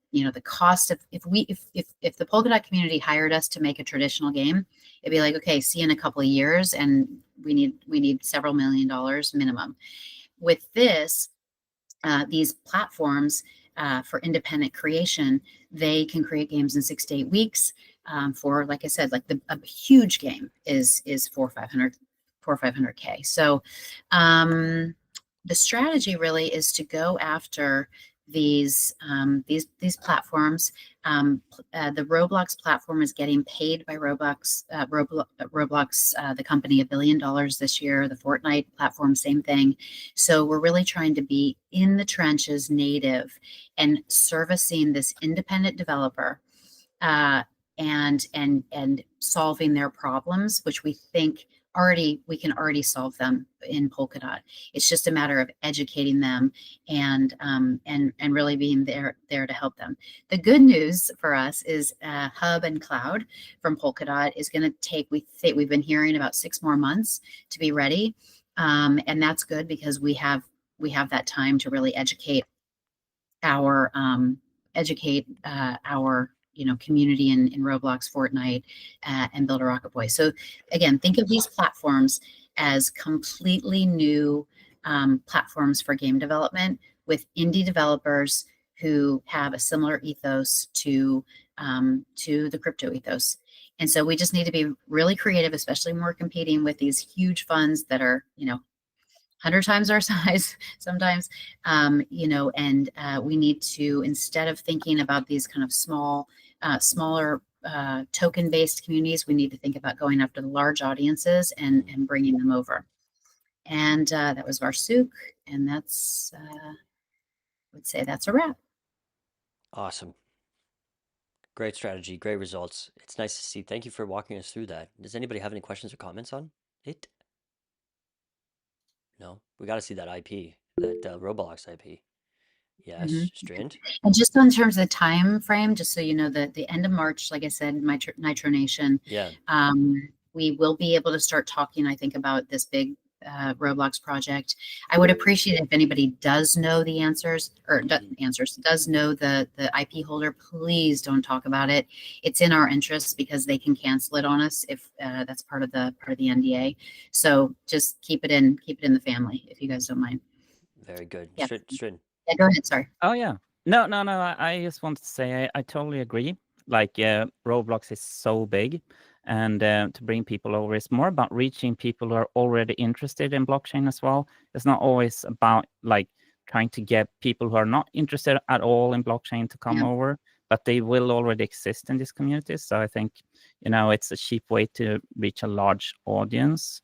cost of if the Polkadot community hired us to make a traditional game, it'd be like, okay, see you in a couple of years, and we need several $1 million minimum. With this, these platforms for independent creation, they can create games in 6 to 8 weeks. For, like I said, like a huge game is 400 or 500K. So the strategy really is to go after these platforms. The Roblox platform is getting paid by Roblox, the company, $1 billion this year. The Fortnite platform, same thing. So we're really trying to be in the trenches, native, and servicing this independent developer, and solving their problems, which we think we can already solve them in Polkadot. It's just a matter of educating them and really being there to help them. The good news for us is Hub and Cloud from Polkadot is going to take, we've been hearing, about 6 more months to be ready, and that's good because we have that time to really educate our community in Roblox, Fortnite, and Build a Rocket Boy. So again, think of these platforms as completely new platforms for game development with indie developers who have a similar ethos to the crypto ethos. And so we just need to be really creative, especially when we're competing with these huge funds that are, 100 times our size sometimes, and we need to, instead of thinking about these kind of smaller token-based communities, we need to think about going after the large audiences and bringing them over. And that was Varsuk, and that's, I would say that's a wrap. Awesome. Great strategy, great results. It's nice to see. Thank you for walking us through that. Does anybody have any questions or comments on it? No, we got to see that IP, that Roblox IP. Yes, Strand. And just in terms of the time frame, just so you know, the end of March, like I said, Nitro Nation. Yeah. We will be able to start talking, I think, about this big Roblox project. I would appreciate it if anybody does know the answers, or does know the IP holder. Please don't talk about it. It's in our interests because they can cancel it on us if that's part of the NDA. So just keep it in the family if you guys don't mind. Very good. Yeah. Strand. Yeah, go ahead. Sorry. Oh yeah. No. I just want to say I totally agree. Like Roblox is so big, and to bring people over is more about reaching people who are already interested in blockchain as well. It's not always about like trying to get people who are not interested at all in blockchain to come over, but they will already exist in this community. So I think it's a cheap way to reach a large audience.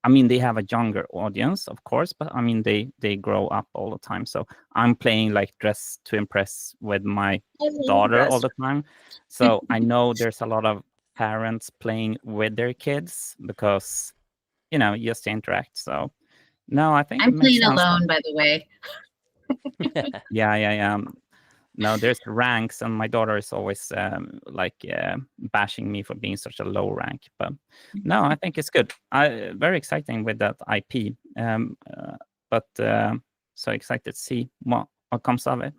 I mean, they have a younger audience, of course, but I mean, they grow up all the time. So I'm playing like Dress to Impress with my daughter all the time. So I know there's a lot of parents playing with their kids because, just to interact. So no, I think I'm playing alone, by the way. Yeah. No, there's ranks, and my daughter is always bashing me for being such a low rank. But no, I think it's good. Very exciting with that IP. But so excited to see what comes of it.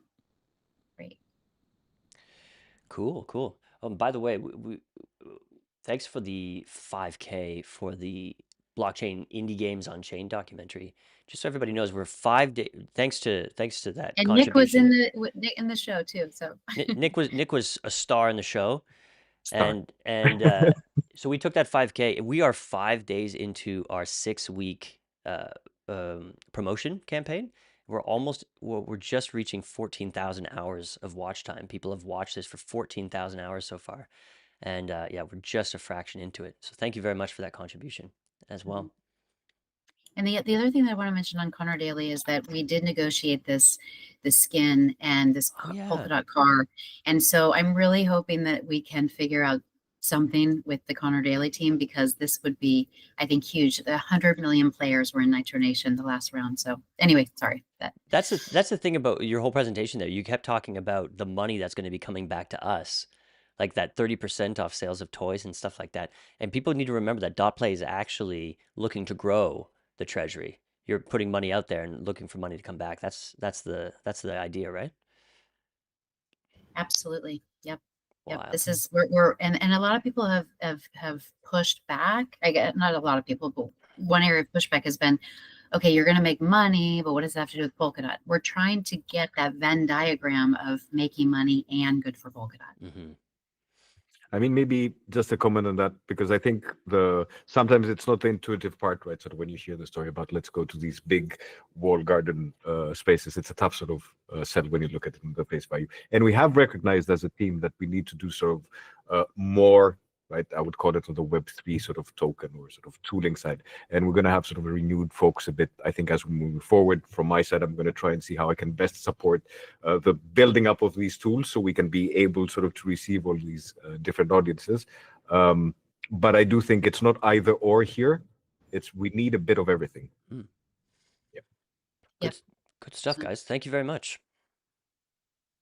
Great. Cool. By the way, we thanks for the 5K for the blockchain indie games on chain documentary. Just so everybody knows, we're 5 days. Thanks to that. And Nick was in the show too. So Nick was a star in the show, and so we took that 5K. We are 5 days into our 6-week promotion campaign. We're just reaching 14,000 hours of watch time. People have watched this for 14,000 hours so far, and we're just a fraction into it. So thank you very much for that contribution as well. And the other thing that I want to mention on Connor Daily is that we did negotiate the skin and this Polkadot car. And so I'm really hoping that we can figure out something with the Connor Daily team, because this would be, I think, huge. 100 million players were in Nitro Nation the last round. So anyway, sorry. That's the thing about your whole presentation there. You kept talking about the money that's going to be coming back to us. like that 30% off sales of toys and stuff like that. And people need to remember that dot play is actually looking to grow the treasury. You're putting money out there and looking for money to come back. That's the idea, right? Absolutely. Yep. Yep. Wow. This is we're and a lot of people have pushed back. I get not a lot of people, but one area of pushback has been, okay, you're going to make money, but what does that have to do with Polkadot? We're trying to get that Venn diagram of making money and good for Polkadot. Mm-hmm. I mean, maybe just a comment on that, because I think sometimes it's not the intuitive part, right? Sort of when you hear the story about let's go to these big wall garden spaces, it's a tough sort of sell when you look at it in the face value. And we have recognized as a team that we need to do sort of more, right? I would call it on the Web3 sort of token or sort of tooling side. And we're going to have sort of a renewed focus a bit, I think, as we move forward. From my side, I'm going to try and see how I can best support the building up of these tools so we can be able sort of to receive all these different audiences. But I do think it's not either or here. We need a bit of everything. Hmm. Yep. Good stuff, guys. Thank you very much.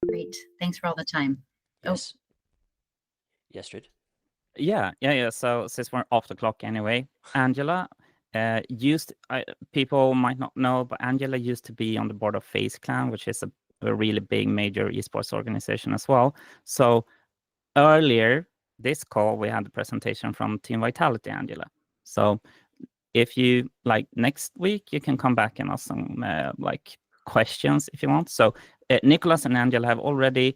Great. Thanks for all the time. Yes. Yes, Rid. Yeah. So since we're off the clock anyway, Angela people might not know, but Angela used to be on the board of Face Clan, which is a really big major esports organization as well. So earlier this call, we had the presentation from Team Vitality, Angela. So if you like next week, you can come back and ask some like questions if you want. So Nicholas and Angela have already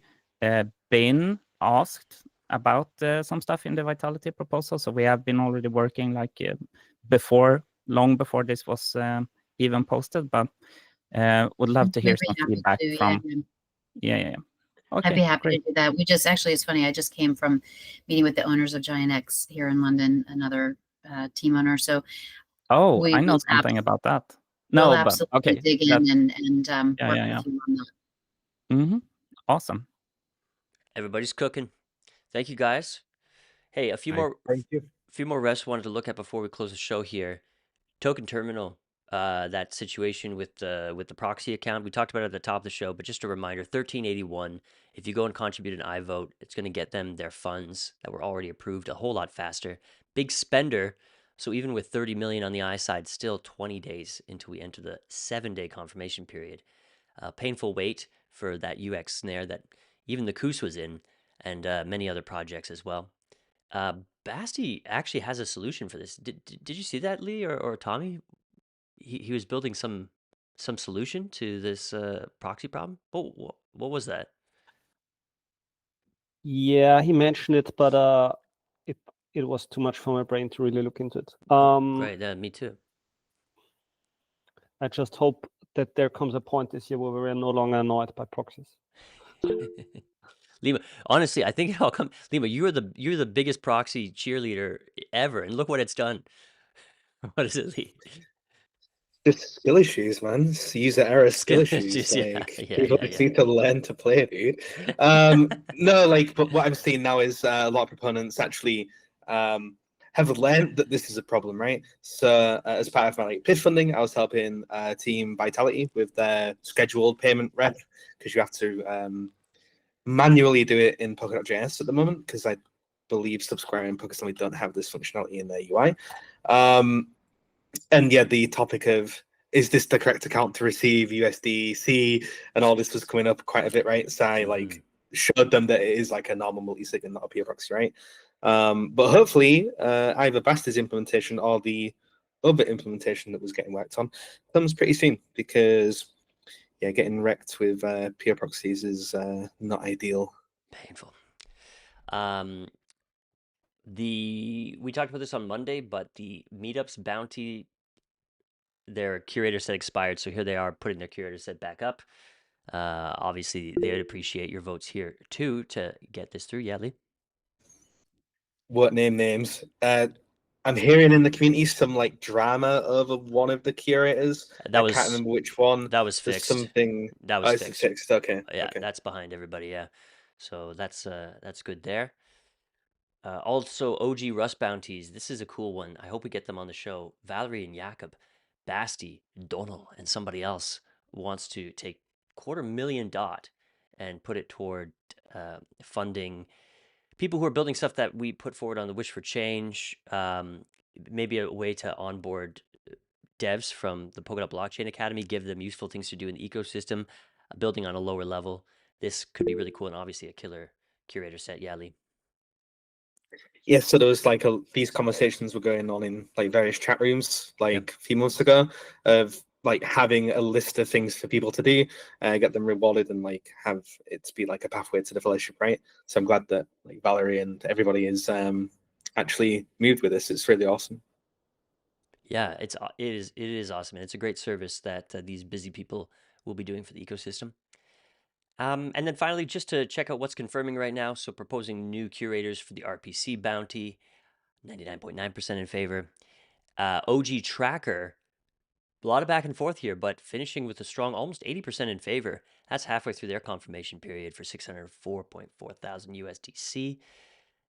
been asked about some stuff in the Vitality proposal. So we have been already working like long before this was even posted, but would love to hear some feedback from. Yeah. Okay, I'd be happy great. to do that. We just actually, it's funny, I just came from meeting with the owners of Giant X here in London, another team owner. So I know something about that. We'll No, but absolutely okay. dig in and work Yeah. with you on that. Mm-hmm. Awesome. Everybody's cooking. Thank you, guys. Hey, a few more refs wanted to look at before we close the show here. Token Terminal, that situation with the proxy account. We talked about it at the top of the show, but just a reminder, 1381. If you go and contribute an iVote, it's going to get them their funds that were already approved a whole lot faster. Big spender. So even with 30 million on the I side, still 20 days until we enter the 7-day confirmation period. Painful wait for that UX snare that even the Koos was in, and many other projects as well. Basti actually has a solution for this. Did you see that, Lee or Tommy? He was building some solution to this proxy problem. What was that? Yeah, he mentioned it, but it was too much for my brain to really look into it. Right, yeah, me too. I just hope that there comes a point this year where we're no longer annoyed by proxies. Lima, honestly, I think it'll come. Lima, you're the biggest proxy cheerleader ever, and look what it's done. What is it, Lee? Just skill issues, man. It's user error skill issues. Yeah, Like yeah, people yeah, just need to learn to play, dude. No, like, but what I'm seeing now is a lot of proponents actually have learned that this is a problem, right? So as part of my like pitch funding, I was helping Team Vitality with their scheduled payment rep, because you have to manually do it in Polkadot.js at the moment, because I believe Subscribe and Polkadot don't have this functionality in their UI. And yeah, the topic of is this the correct account to receive USDC and all this was coming up quite a bit, right? So I like showed them that it is like a normal multi-sig and not a peer proxy, right? But hopefully either Basti's implementation or the other implementation that was getting worked on comes pretty soon, because yeah, getting wrecked with peer proxies is not ideal. Painful. We talked about this on Monday, but the Meetups bounty, their curator set expired, so here they are putting their curator set back up. Obviously, they would appreciate your votes here too to get this through. Yeah, Lee? What names? I'm hearing in the community some like drama over one of the curators. I can't remember which one. That was There's fixed. something. That was it's fixed. Okay. Yeah, okay. That's behind everybody. Yeah, so that's good there. Also, OG Rust bounties. This is a cool one. I hope we get them on the show. Valerie and Jakob, Basti, Donald, and somebody else wants to take $250,000 and put it toward funding people who are building stuff that we put forward on the Wish for Change, maybe a way to onboard devs from the Polkadot Blockchain Academy, give them useful things to do in the ecosystem, building on a lower level. This could be really cool and obviously a killer curator set. Yeah, Lee. Yeah, so there was like these conversations were going on in like various chat rooms like a few months ago of like having a list of things for people to do, get them rewarded, and like have it be like a pathway to the fellowship, right? So I'm glad that like Valerie and everybody is actually moved with this. It's really awesome. Yeah, it is awesome, and it's a great service that these busy people will be doing for the ecosystem. And then finally, just to check out what's confirming right now. So proposing new curators for the RPC bounty, 99.9% in favor. OG Tracker, a lot of back and forth here, but finishing with a strong almost 80% in favor. That's halfway through their confirmation period for 604.4 thousand USDC.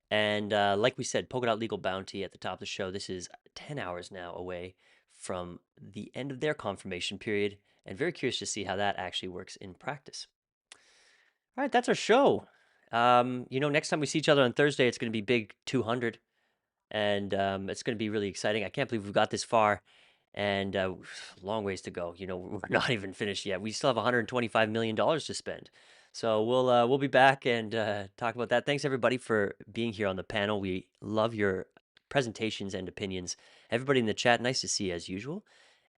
And like we said, Polkadot Legal Bounty at the top of the show. This is 10 hours now away from the end of their confirmation period, and very curious to see how that actually works in practice. All right, that's our show. Next time we see each other on Thursday, it's going to be Big 200, and it's going to be really exciting. I can't believe we've got this far, and long ways to go. We're not even finished yet. We still have $125 million to spend. So we'll be back and talk about that. Thanks everybody for being here on the panel. We love your presentations and opinions. Everybody in the chat, nice to see you as usual.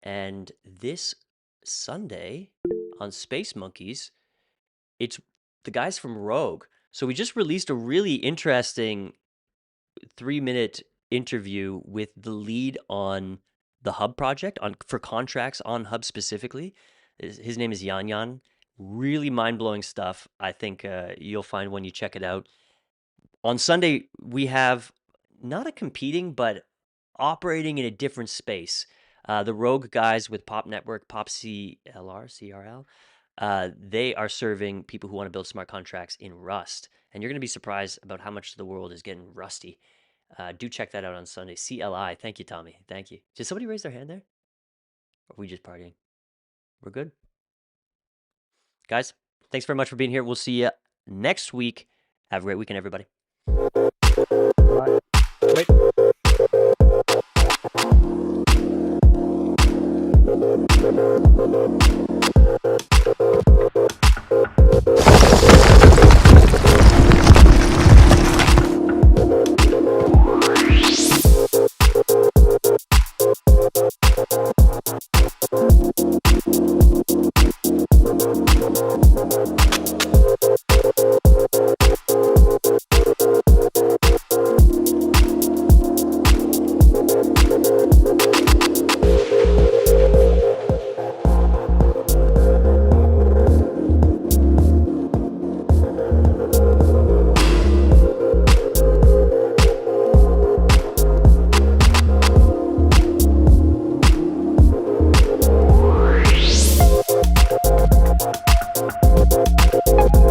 And this Sunday on Space Monkeys, it's the guys from Rogue. So we just released a really interesting 3-minute interview with the lead on the Hub project for contracts on Hub specifically. His name is Yan. Really mind-blowing stuff. I think you'll find when you check it out. On Sunday, we have not a competing, but operating in a different space. The Rogue guys with Pop Network, Pop CRL, they are serving people who want to build smart contracts in Rust. And you're going to be surprised about how much the world is getting rusty. Do check that out on Sunday. CLI. Thank you, Tommy. Thank you. Did somebody raise their hand there? Or are we just partying? We're good? Guys, thanks very much for being here. We'll see you next week. Have a great weekend, everybody. Bye. Wait. You